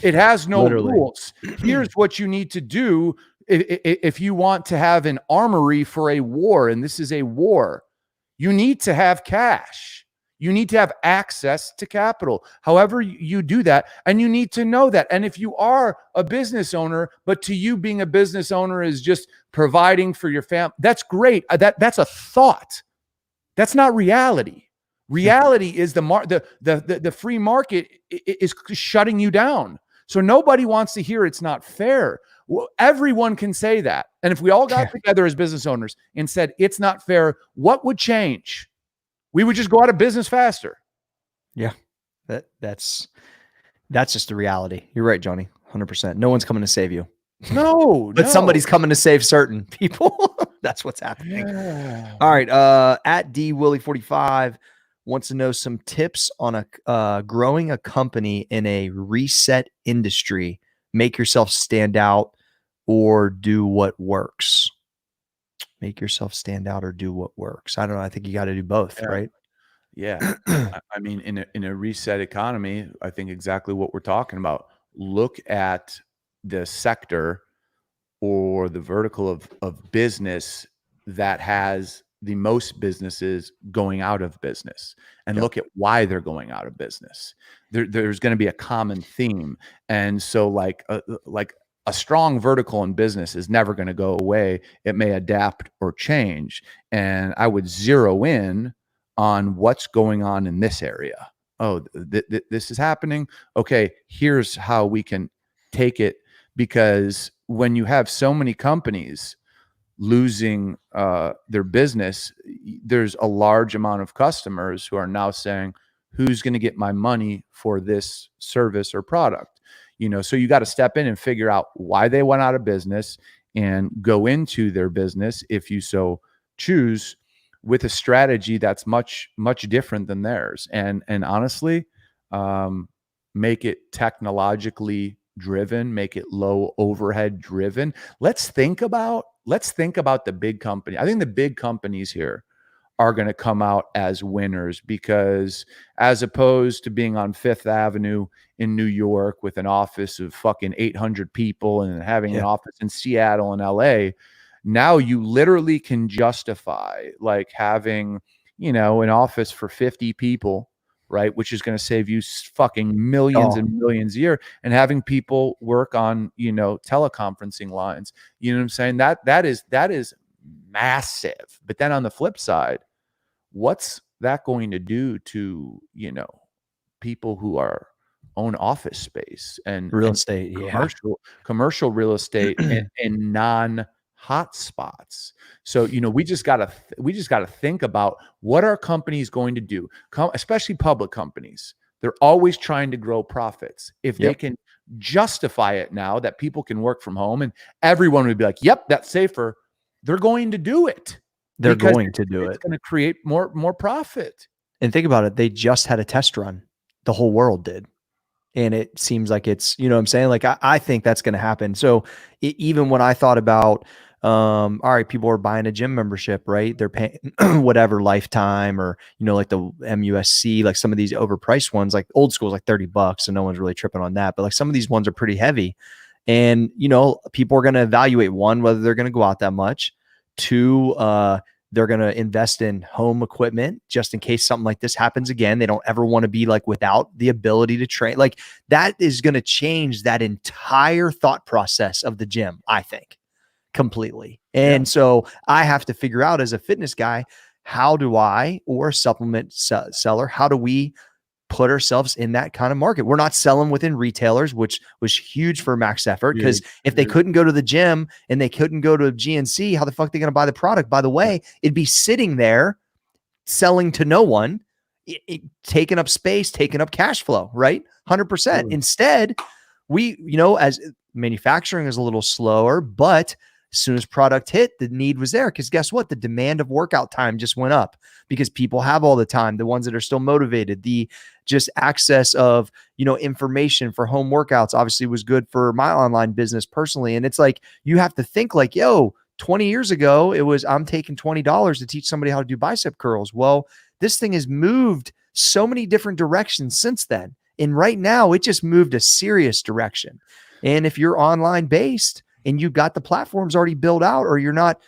It has no rules. Here's what you need to do if you want to have an armory for a war, and this is a war. You need to have cash. You need to have access to capital. However you do that, and you need to know that. And if you are a business owner, but to you being a business owner is just providing for your family, that's great. That's a thought. That's not reality. Reality is the free market is shutting you down. So nobody wants to hear it's not fair. Well, everyone can say that. And if we all got together as business owners and said it's not fair, what would change? We would just go out of business faster. Yeah. That's just the reality. You're right, Johnny. 100%. No one's coming to save you. No, but somebody's coming to save certain people. That's what's happening. Yeah. All right. At DWilly45 wants to know some tips on growing a company in a reset industry. Make yourself stand out or do what works. Make yourself stand out or do what works. I don't know. I think you got to do both, right? Yeah. I mean, in a reset economy, I think exactly what we're talking about. Look at the sector or the vertical of business that has the most businesses going out of business, and look at why they're going out of business. There's going to be a common theme. And so like a strong vertical in business is never going to go away. It may adapt or change. And I would zero in on what's going on in this area. Oh, this is happening. Okay, here's how we can take it. Because when you have so many companies losing their business, there's a large amount of customers who are now saying, who's going to get my money for this service or product? So you got to step in and figure out why they went out of business and go into their business, if you so choose, with a strategy that's much, much different than theirs. And honestly, make it technologically driven, make it low overhead driven. Let's think about the big company. I think the big companies here are going to come out as winners, because as opposed to being on Fifth Avenue in New York with an office of fucking 800 people and having an office in Seattle and LA, now you literally can justify like having, an office for 50 people, right? Which is going to save you fucking millions and millions a year, and having people work on, teleconferencing lines. You know what I'm saying? That is massive. But then on the flip side, what's that going to do to, people who are own office space and Real estate. Yeah. commercial real estate in non hot spots. So, we just got to think about what are companies going to do, especially public companies. They're always trying to grow profits. If they can justify it now that people can work from home and everyone would be like, yep, that's safer, they're going to do it. They're going to do it. It's going to create more profit. And think about it. They just had a test run. The whole world did. And it seems like it's, you know what I'm saying? Like, I think that's going to happen. So even when I thought about, all right, people are buying a gym membership, right? They're paying whatever lifetime or, like the MUSC, like some of these overpriced ones, like old school is like $30. So no one's really tripping on that. But like some of these ones are pretty heavy. And, people are going to evaluate, one, whether they're going to go out that much. Two, they're going to invest in home equipment just in case something like this happens again. They don't ever want to be like without the ability to train. Like that is going to change that entire thought process of the gym, I think, completely. And so I have to figure out as a fitness guy, how do I, or a supplement seller, how do we put ourselves in that kind of market? We're not selling within retailers, which was huge for Max Effort, because if they couldn't go to the gym and they couldn't go to GNC, how the fuck are they going to buy the product? By the way, it'd be sitting there selling to no one, taking up space, taking up cash flow, right? 100%. Instead, we, as manufacturing is a little slower, but as soon as product hit, the need was there. Because guess what? The demand of workout time just went up because people have all the time. The ones that are still motivated, the just access of, information for home workouts obviously was good for my online business personally. And it's like, you have to think like, 20 years ago, it was, I'm taking $20 to teach somebody how to do bicep curls. Well, this thing has moved so many different directions since then. And right now it just moved a serious direction. And if you're online based, and you got the platforms already built out, or you're not,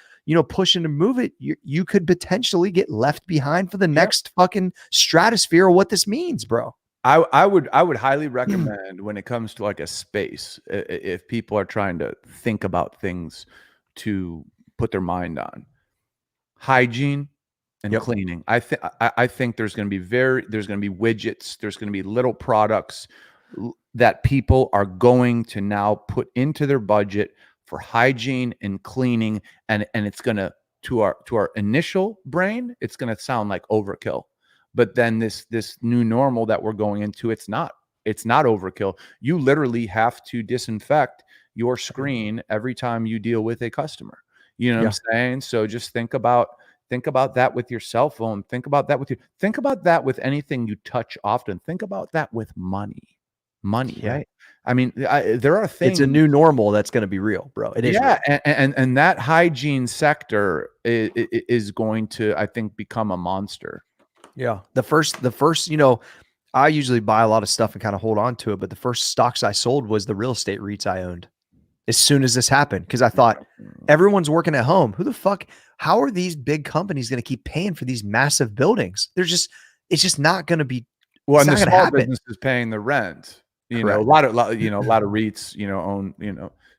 pushing to move it, you could potentially get left behind for the next fucking stratosphere of what this means, bro. I would highly recommend when it comes to like a space, if people are trying to think about things to put their mind on, hygiene and cleaning. I think there's going to be widgets, there's going to be little products that people are going to now put into their budget for hygiene and cleaning, and it's going to our initial brain, it's going to sound like overkill. But then this new normal that we're going into, it's not overkill. You literally have to disinfect your screen every time you deal with a customer. You know what I'm saying? So just think about that with your cell phone. Think about that with anything you touch often. Think about that with money, right? I mean, there are things. It's a new normal that's going to be real, bro. It is. Yeah, and that hygiene sector is going to, I think, become a monster. Yeah. The first, I usually buy a lot of stuff and kind of hold on to it, but the first stocks I sold was the real estate REITs I owned as soon as this happened, because I thought everyone's working at home. Who the fuck? How are these big companies going to keep paying for these massive buildings? It's just not going to be. Well, and the small business is paying the rent. A lot of REITs, own,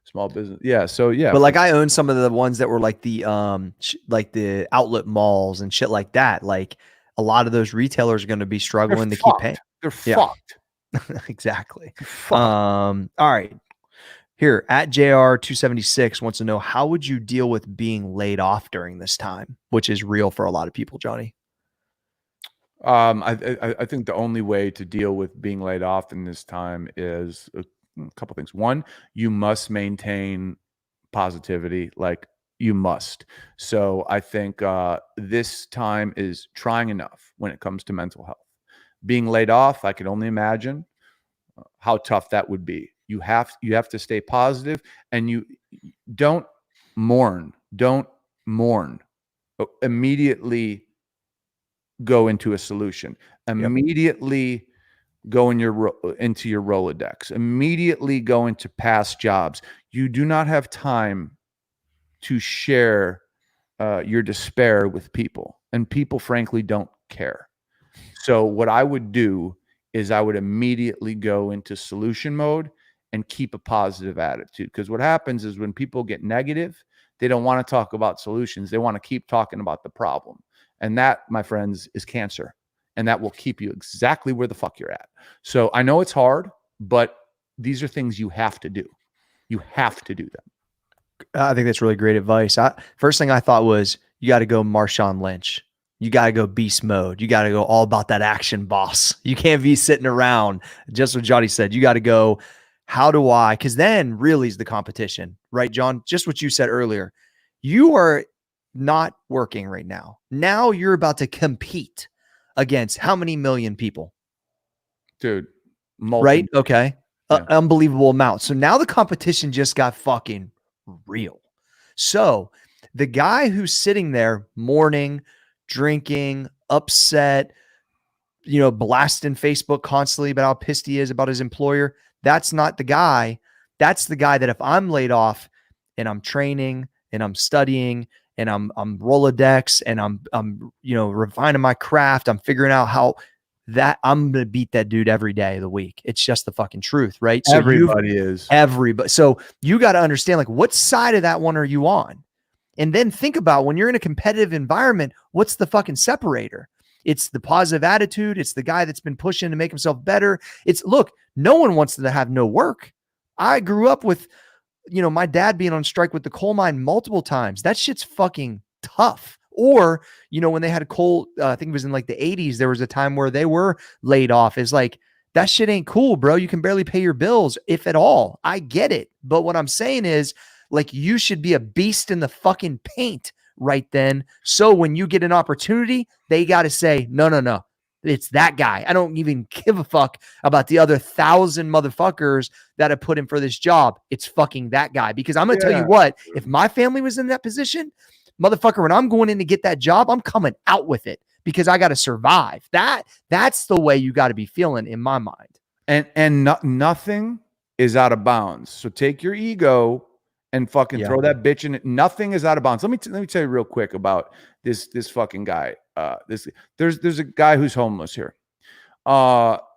small business. Yeah. So yeah. But like I own some of the ones that were like the the outlet malls and shit like that. Like a lot of those retailers are going to be struggling to keep paying. They're fucked. Exactly. All right. Here at JR276 wants to know, how would you deal with being laid off during this time, which is real for a lot of people, Johnny? I think the only way to deal with being laid off in this time is a couple things. One, you must maintain positivity, like you must. So I think this time is trying enough when it comes to mental health. Being laid off, I can only imagine how tough that would be. You have to stay positive, and you don't mourn. Immediately go into a solution. Immediately go into your Rolodex. Immediately go into past jobs. You do not have time to share your despair with people, and people frankly don't care. So what I would do is I would immediately go into solution mode and keep a positive attitude. Because what happens is when people get negative, they don't want to talk about solutions. They want to keep talking about the problem. And that, my friends, is cancer. And that will keep you exactly where the fuck you're at. So I know it's hard, but these are things you have to do. You have to do them. I think that's really great advice. First thing I thought was you got to go Marshawn Lynch. You got to go beast mode. You got to go all about that action, boss. You can't be sitting around. Just what Johnny said. You got to go, how do I? Because then really is the competition, right, John? Just what you said earlier. You are not working right now. Now you're about to compete against how many million people? Dude. Right? Okay. Yeah. Unbelievable amount. So now the competition just got fucking real. So the guy who's sitting there mourning, drinking, upset, blasting Facebook constantly about how pissed he is about his employer, that's not the guy. That's the guy that if I'm laid off and I'm training and I'm studying and I'm Rolodex and I'm refining my craft, I'm figuring out how that I'm going to beat that dude every day of the week. It's just the fucking truth, right? So everybody is. Everybody. So you got to understand, like, what side of that one are you on? And then think about when you're in a competitive environment, what's the fucking separator? It's the positive attitude. It's the guy that's been pushing to make himself better. Look, no one wants to have no work. I grew up with, my dad being on strike with the coal mine multiple times. That shit's fucking tough. Or, when they had coal, I think it was in like the 80s, there was a time where they were laid off. It's like, that shit ain't cool, bro. You can barely pay your bills, if at all. I get it. But what I'm saying is, like, you should be a beast in the fucking paint right then. So when you get an opportunity, they got to say, no. It's that guy. I don't even give a fuck about the other 1,000 motherfuckers that have put in for this job. It's fucking that guy. Because I'm going to tell you what, if my family was in that position, motherfucker, when I'm going in to get that job, I'm coming out with it because I got to survive. That's the way you got to be feeling in my mind. And nothing is out of bounds. So take your ego and fucking throw that bitch in it. Nothing is out of bounds. Let me tell you real quick about this fucking guy. There's a guy who's homeless here.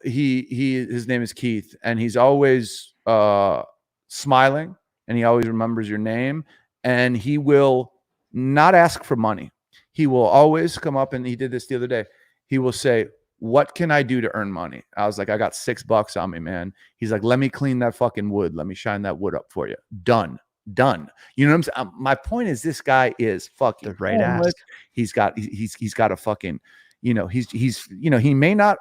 His name is Keith, and he's always smiling, and he always remembers your name, and he will not ask for money. He will always come up, and he did this the other day. He will say, "What can I do to earn money?" I was like, "I got $6 on me, man." He's like, "Let me clean that fucking wood. Let me shine that wood up for you." Done. You know what I'm saying? My point is, this guy is fucking the right ass. He's got a fucking, he may not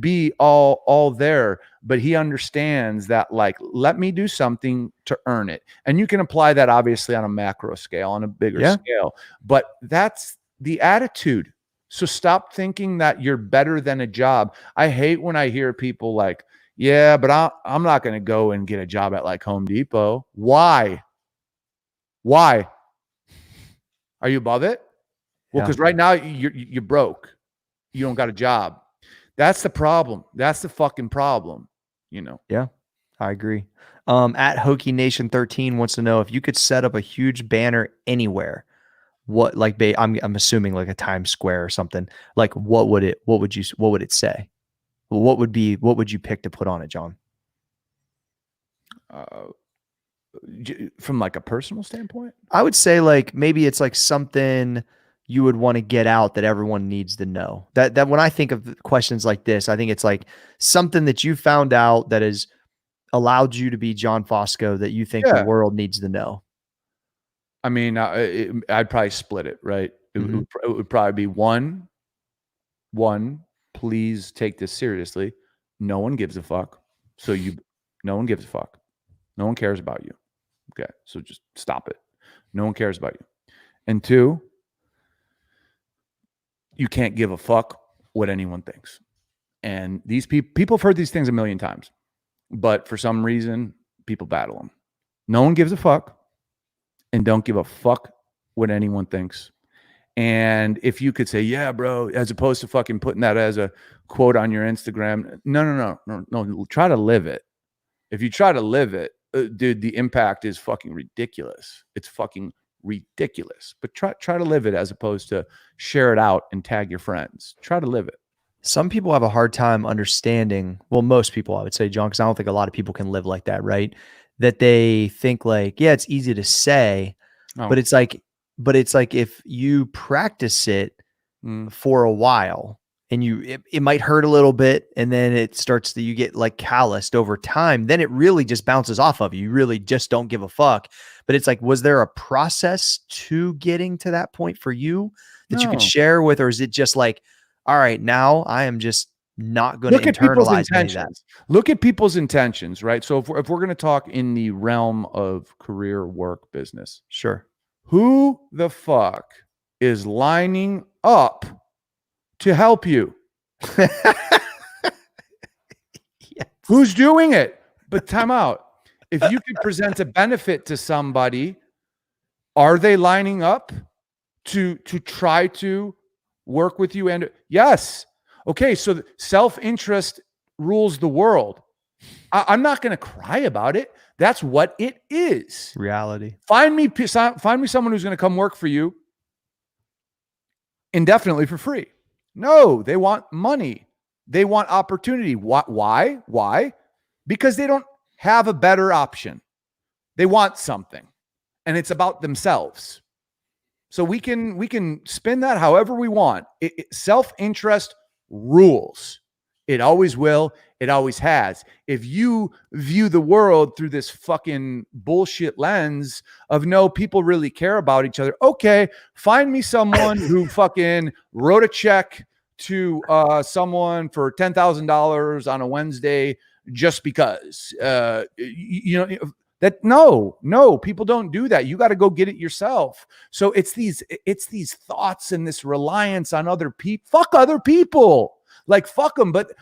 be all there, but he understands that, like, let me do something to earn it. And you can apply that obviously on a macro scale, on a bigger scale, but that's the attitude. So stop thinking that you're better than a job. I hate when I hear people like, yeah, but I'm not going to go and get a job at like Home Depot. Why? Are you above it? Well, because right now you're broke. You don't got a job. That's the problem. That's the fucking problem. Yeah, I agree. At Hokie Nation 13 wants to know if you could set up a huge banner anywhere. What, like, I'm assuming like a Times Square or something. Like, what would it say? What would you pick to put on it, John? From like a personal standpoint, I would say like maybe it's like something you would want to get out that everyone needs to know. That when I think of questions like this, I think it's like something that you found out that has allowed you to be John Fosco that you think the world needs to know. I mean, I'd probably split it, right? It would probably be one, please take this seriously. No one gives a fuck. No one gives a fuck. No one cares about you. Okay, so just stop it. No one cares about you. And two, you can't give a fuck what anyone thinks. And these people have heard these things a million times, but for some reason, people battle them. No one gives a fuck, and don't give a fuck what anyone thinks. And if you could say, yeah, bro, as opposed to fucking putting that as a quote on your Instagram, no, try to live it. If you try to live it, dude, the impact is fucking ridiculous. It's fucking ridiculous. But try to live it as opposed to share it out and tag your friends. Try to live it. Some people have a hard time understanding. Well, most people, I would say, John, because I don't think a lot of people can live like that, right? That they think like, yeah, it's easy to say, but it's like if you practice it for a while, and it might hurt a little bit, and then it starts to, you get like calloused over time, then it really just bounces off of you. You really just don't give a fuck. But it's like, was there a process to getting to that point for you that you could share with, or is it just like, all right, now I am just not going to internalize any of that? Look at people's intentions, right? So if we're going to talk in the realm of career, work, business, sure, who the fuck is lining up to help you? Yes. Who's doing it? But time out. If you could present a benefit to somebody, are they lining up to try to work with you? And yes. Okay, so self-interest rules the world. I'm not going to cry about it. That's what it is. Reality. Find me someone who's going to come work for you indefinitely for free. No, they want money. They want opportunity. Why? Because they don't have a better option. They want something, and it's about themselves. So we can spin that however we want. Self-interest rules. It always will. It always has. If you view the world through this fucking bullshit lens of no, people really care about each other. Okay, find me someone who fucking wrote a check to someone for $10,000 on a Wednesday just because. That no, people don't do that. You got to go get it yourself. So it's these thoughts and this reliance on other people. Fuck other people. Like, fuck them. But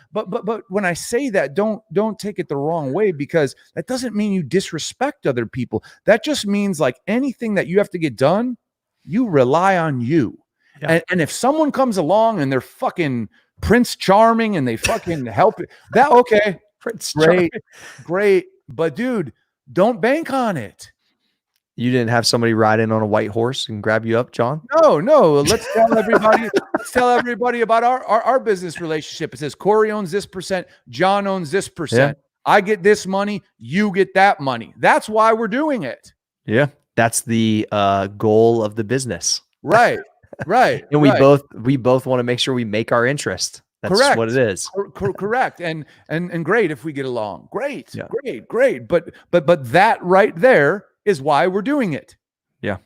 when I say that, don't take it the wrong way, because that doesn't mean you disrespect other people. That just means like anything that you have to get done, you rely on you. Yeah. And if someone comes along and they're fucking Prince Charming and they fucking help it, that okay, Prince great. But dude, don't bank on it. You didn't have somebody ride in on a white horse and grab you up, John? No. Let's tell everybody. Let's tell everybody about our business relationship. It says Corey owns this percent, John owns this percent. Yeah. I get this money, you get that money. That's why we're doing it. Yeah, that's the goal of the business. Right. And we both want to make sure we make our interest. That's correct. What it is. Correct. And great if we get along. Great. Yeah. Great. But that right there is why we're doing it. Yeah,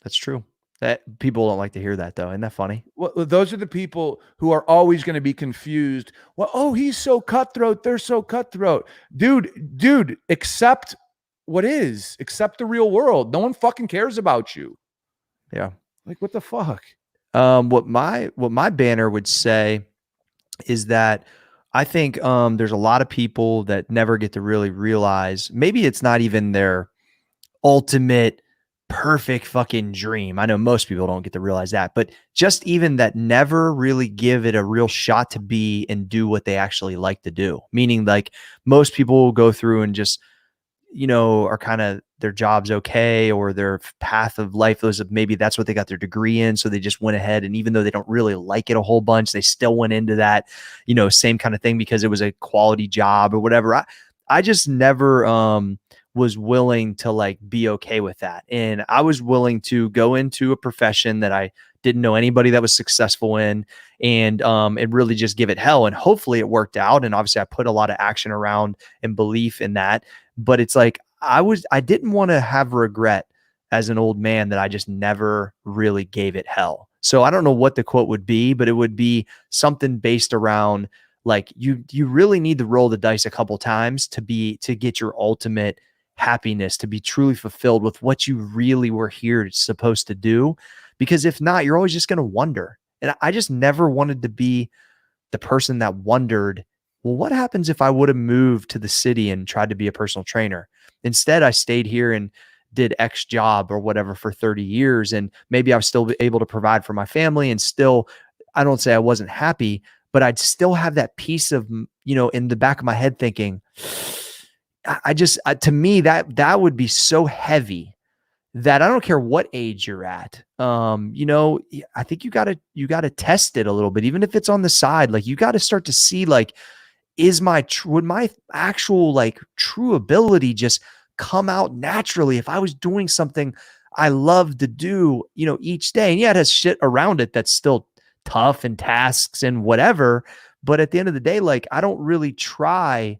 that's true. That people don't like to hear that, though. Isn't that funny? Well, those are the people who are always going to be confused. Well, oh, he's so cutthroat. They're so cutthroat. Dude, accept what is. Accept the real world. No one fucking cares about you. Yeah. Like, what the fuck? What my banner would say is that I think there's a lot of people that never get to really realize, maybe it's not even their ultimate perfect fucking dream. I know most people don't get to realize that, but just even that never really give it a real shot to be and do what they actually like to do. Meaning, like, most people will go through and just, are kind of, their job's okay, or their path of life was, maybe that's what they got their degree in. So they just went ahead, and even though they don't really like it a whole bunch, they still went into that, same kind of thing because it was a quality job or whatever. I just never, was willing to like be okay with that. And I was willing to go into a profession that I didn't know anybody that was successful in, and really just give it hell. And hopefully it worked out. And obviously I put a lot of action around and belief in that, but it's like, I didn't want to have regret as an old man that I just never really gave it hell. So I don't know what the quote would be, but it would be something based around like, you really need to roll the dice a couple times to get your ultimate happiness, to be truly fulfilled with what you really were here supposed to do. Because if not, you're always just going to wonder. And I just never wanted to be the person that wondered, well, what happens if I would have moved to the city and tried to be a personal trainer? Instead, I stayed here and did X job or whatever for 30 years. And maybe I was still able to provide for my family, and still, I don't say I wasn't happy, but I'd still have that piece of, in the back of my head thinking, to me, that would be so heavy that I don't care what age you're at. I think you gotta test it a little bit, even if it's on the side. Like, you got to start to see, like, would my actual like true ability just come out naturally if I was doing something I love to do, each day? And yeah, it has shit around it that's still tough and tasks and whatever. But at the end of the day, like I don't really try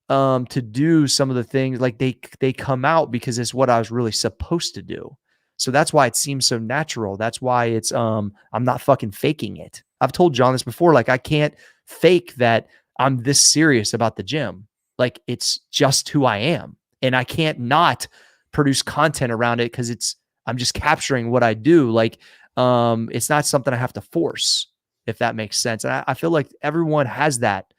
to do some of the things like they come out because it's what I was really supposed to do. So that's why it seems so natural. That's why it's I'm not fucking faking it. I've told John this before. Like I can't fake that I'm this serious about the gym. Like it's just who I am. And I can't not produce content around it because I'm just capturing what I do. Like it's not something I have to force, if that makes sense. And I feel like everyone has that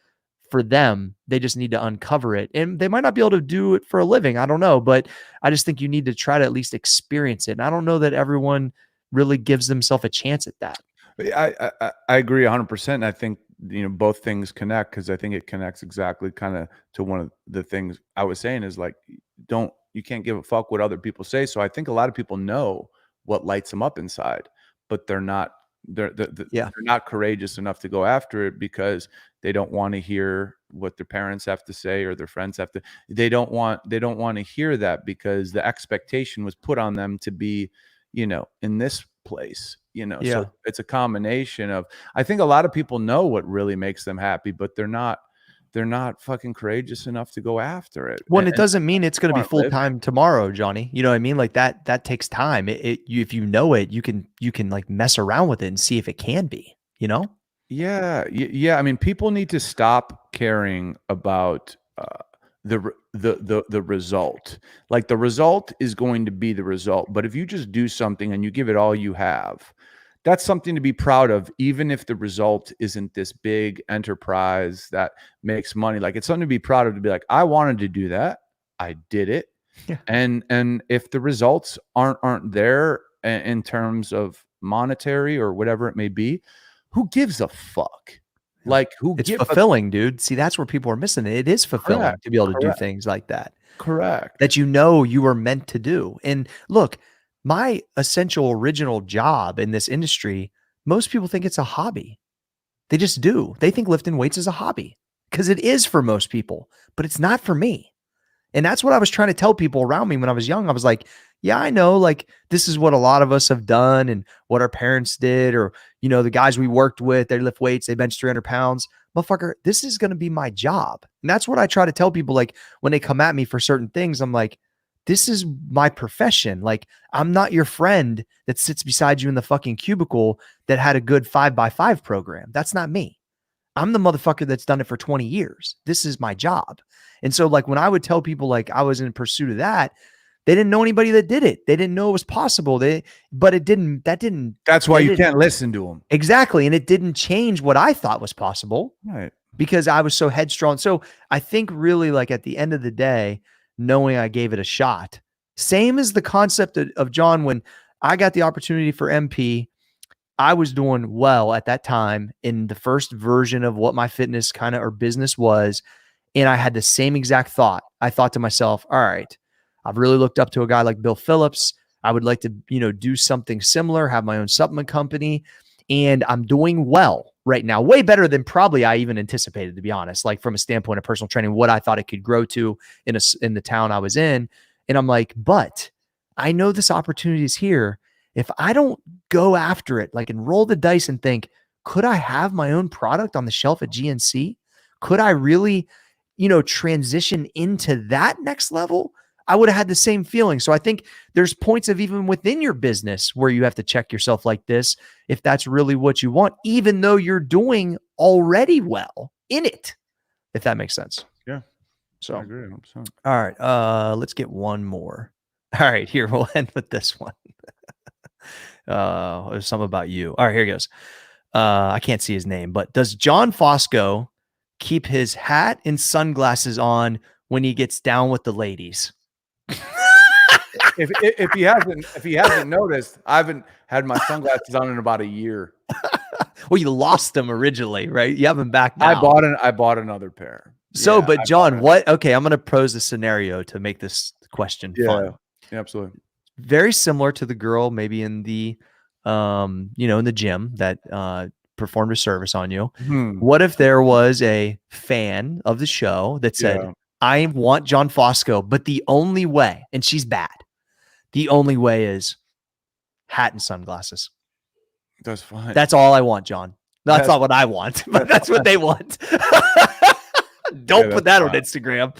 for them. They just need to uncover it. And they might not be able to do it for a living. I don't know. But I just think you need to try to at least experience it. And I don't know that everyone really gives themselves a chance at that. I agree 100%. And I think, both things connect, because I think it connects exactly kind of to one of the things I was saying is like, you can't give a fuck what other people say. So I think a lot of people know what lights them up inside, but they're not courageous enough to go after it because they don't want to hear what their parents have to say or their friends have to. They don't want to hear that because the expectation was put on them to be, in this place, So it's a combination of, I think a lot of people know what really makes them happy, but they're not fucking courageous enough to go after it. Well, it doesn't mean it's going to be full time tomorrow, Johnny. You know what I mean? Like that takes time. If you know it, you can like mess around with it and see if it can be, Yeah. I mean, people need to stop caring about the result. Like the result is going to be the result. But if you just do something and you give it all you have, that's something to be proud of, even if the result isn't this big enterprise that makes money. Like it's something to be proud of, to be like, I wanted to do that. I did it. Yeah. And if the results aren't there in terms of monetary or whatever it may be, who gives a fuck? Like it's fulfilling, dude. See, that's where people are missing it. It is fulfilling to be able to do things like that. Correct. That you were meant to do. And look, my essential original job in this industry, most people think it's a hobby. They just do. They think lifting weights is a hobby because it is for most people, but it's not for me. And that's what I was trying to tell people around me when I was young. I was like, yeah, I know, like this is what a lot of us have done and what our parents did, or, the guys we worked with, they lift weights, they bench 300 pounds. Motherfucker, this is going to be my job. And that's what I try to tell people. Like when they come at me for certain things, I'm like, this is my profession. Like I'm not your friend that sits beside you in the fucking cubicle that had a good 5x5 program. That's not me. I'm the motherfucker that's done it for 20 years. This is my job. And so like when I would tell people like I was in pursuit of that, they didn't know anybody that did it. They didn't know it was possible. That's why you can't listen to them. Exactly. And it didn't change what I thought was possible. Right. Because I was so headstrong. So I think really like at the end of the day, knowing I gave it a shot, same as the concept of John, when I got the opportunity for MP, I was doing well at that time in the first version of what my fitness kind of or business was. And I had the same exact thought. I thought to myself, all right, I've really looked up to a guy like Bill Phillips. I would like to, do something similar, have my own supplement company. And I'm doing well right now, way better than probably I even anticipated, to be honest, like from a standpoint of personal training, what I thought it could grow to in the town I was in. And I'm like, but I know this opportunity is here. If I don't go after it, like and roll the dice and think, could I have my own product on the shelf at GNC? Could I really, transition into that next level? I would have had the same feeling. So I think there's points of even within your business where you have to check yourself like this, if that's really what you want, even though you're doing already well in it, if that makes sense. Yeah. So I agree 100%. All right. Let's get one more. All right, here we'll end with this one. There's some about you. All right, here he goes. I can't see his name, but does John Fosco keep his hat and sunglasses on when he gets down with the ladies? If he hasn't noticed, I haven't had my sunglasses on in about a year. Well, you lost them originally, right? You have them back now. I bought another pair. So, yeah, but John, what? Okay, I'm going to pose a scenario to make this question fun. Yeah, absolutely. Very similar to the girl, maybe in the, in the gym that performed a service on you. What if there was a fan of the show that said, I want John Fosco, but the only way, and she's bad, the only way is hat and sunglasses. That's fine. That's all I want, John. That's not what I want, but that's what they want. Don't put that on Instagram.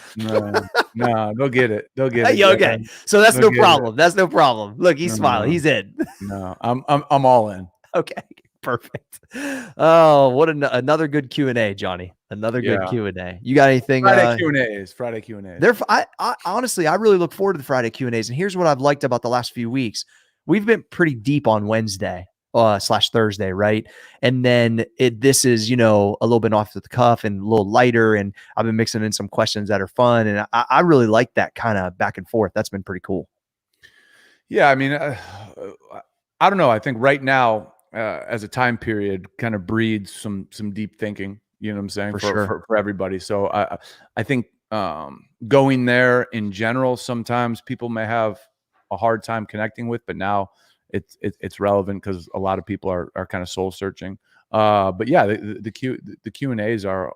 No, they'll get it. They'll get it. Okay, so that's no problem. That's no problem. Look, he's smiling. He's in. No, I'm all in. Okay, perfect. Oh, what another good Q&A, Johnny. Another good Q&A. You got anything? Friday Q&As. Friday Q&As. I honestly, I really look forward to the Friday Q&As. And here's what I've liked about the last few weeks. We've been pretty deep on Wednesday / Thursday, right? And then this is, a little bit off the cuff and a little lighter. And I've been mixing in some questions that are fun. And I really like that kind of back and forth. That's been pretty cool. Yeah, I mean, I don't know. I think right now, as a time period, kind of breeds some deep thinking. You know what I'm saying? For everybody. So I think going there in general, sometimes people may have a hard time connecting with, but now it's relevant because a lot of people are kind of soul searching. But yeah, the Q&As are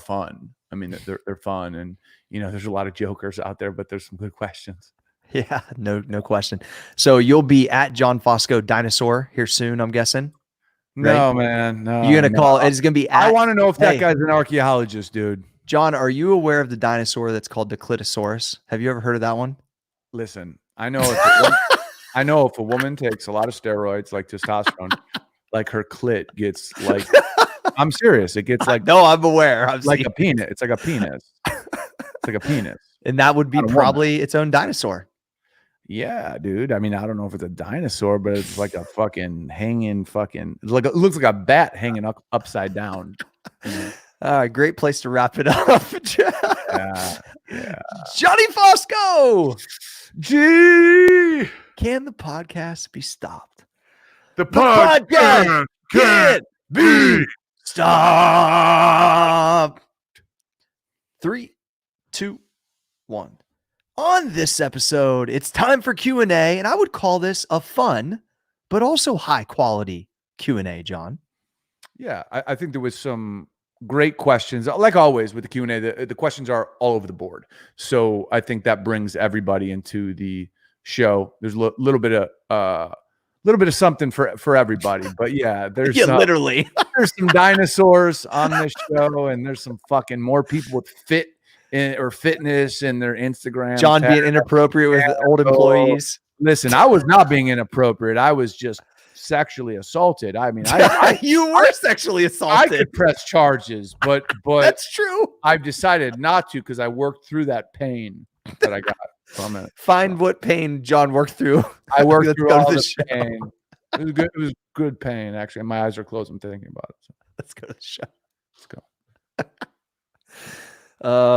fun. I mean, they're fun, and there's a lot of jokers out there, but there's some good questions. Yeah, no question. So you'll be at John Fosco Dinosaur here soon, I'm guessing. Right? No, man. No. You're gonna call it's gonna be I want to know if that guy's an archaeologist, dude. John, are you aware of the dinosaur that's called the Clitosaurus? Have you ever heard of that one? Listen, I know if a woman takes a lot of steroids like testosterone, like her clit gets like I'm serious. It gets like no, I'm aware. It's like a penis. It's like a penis. It's like a penis. And that would be probably its own dinosaur. Yeah, dude. I mean, I don't know if it's a dinosaur, but it's like a fucking hanging fucking. It looks like a bat hanging upside down. Great place to wrap it up. Yeah. Johnny Fosco. Gee, can the podcast be stopped? The podcast can't be stopped. 3, 2, 1. On this episode, it's time for Q&A, and I would call this a fun, but also high quality Q&A, John. Yeah, I think there was some great questions. Like always with the Q&A, the questions are all over the board. So I think that brings everybody into the show. There's a little bit of something for everybody. But yeah, there's literally there's some dinosaurs on this show, and there's some fucking more people with fitness in their Instagram. John being inappropriate with old employees. Listen, I was not being inappropriate. I was just sexually assaulted. I mean, you were sexually assaulted. I could press charges, but that's true. I've decided not to because I worked through that pain that I got from it. Find what pain John worked through. I worked through all the pain. It was good. It was good pain, actually. My eyes are closed. I'm thinking about it. So. Let's go to the show. Let's go.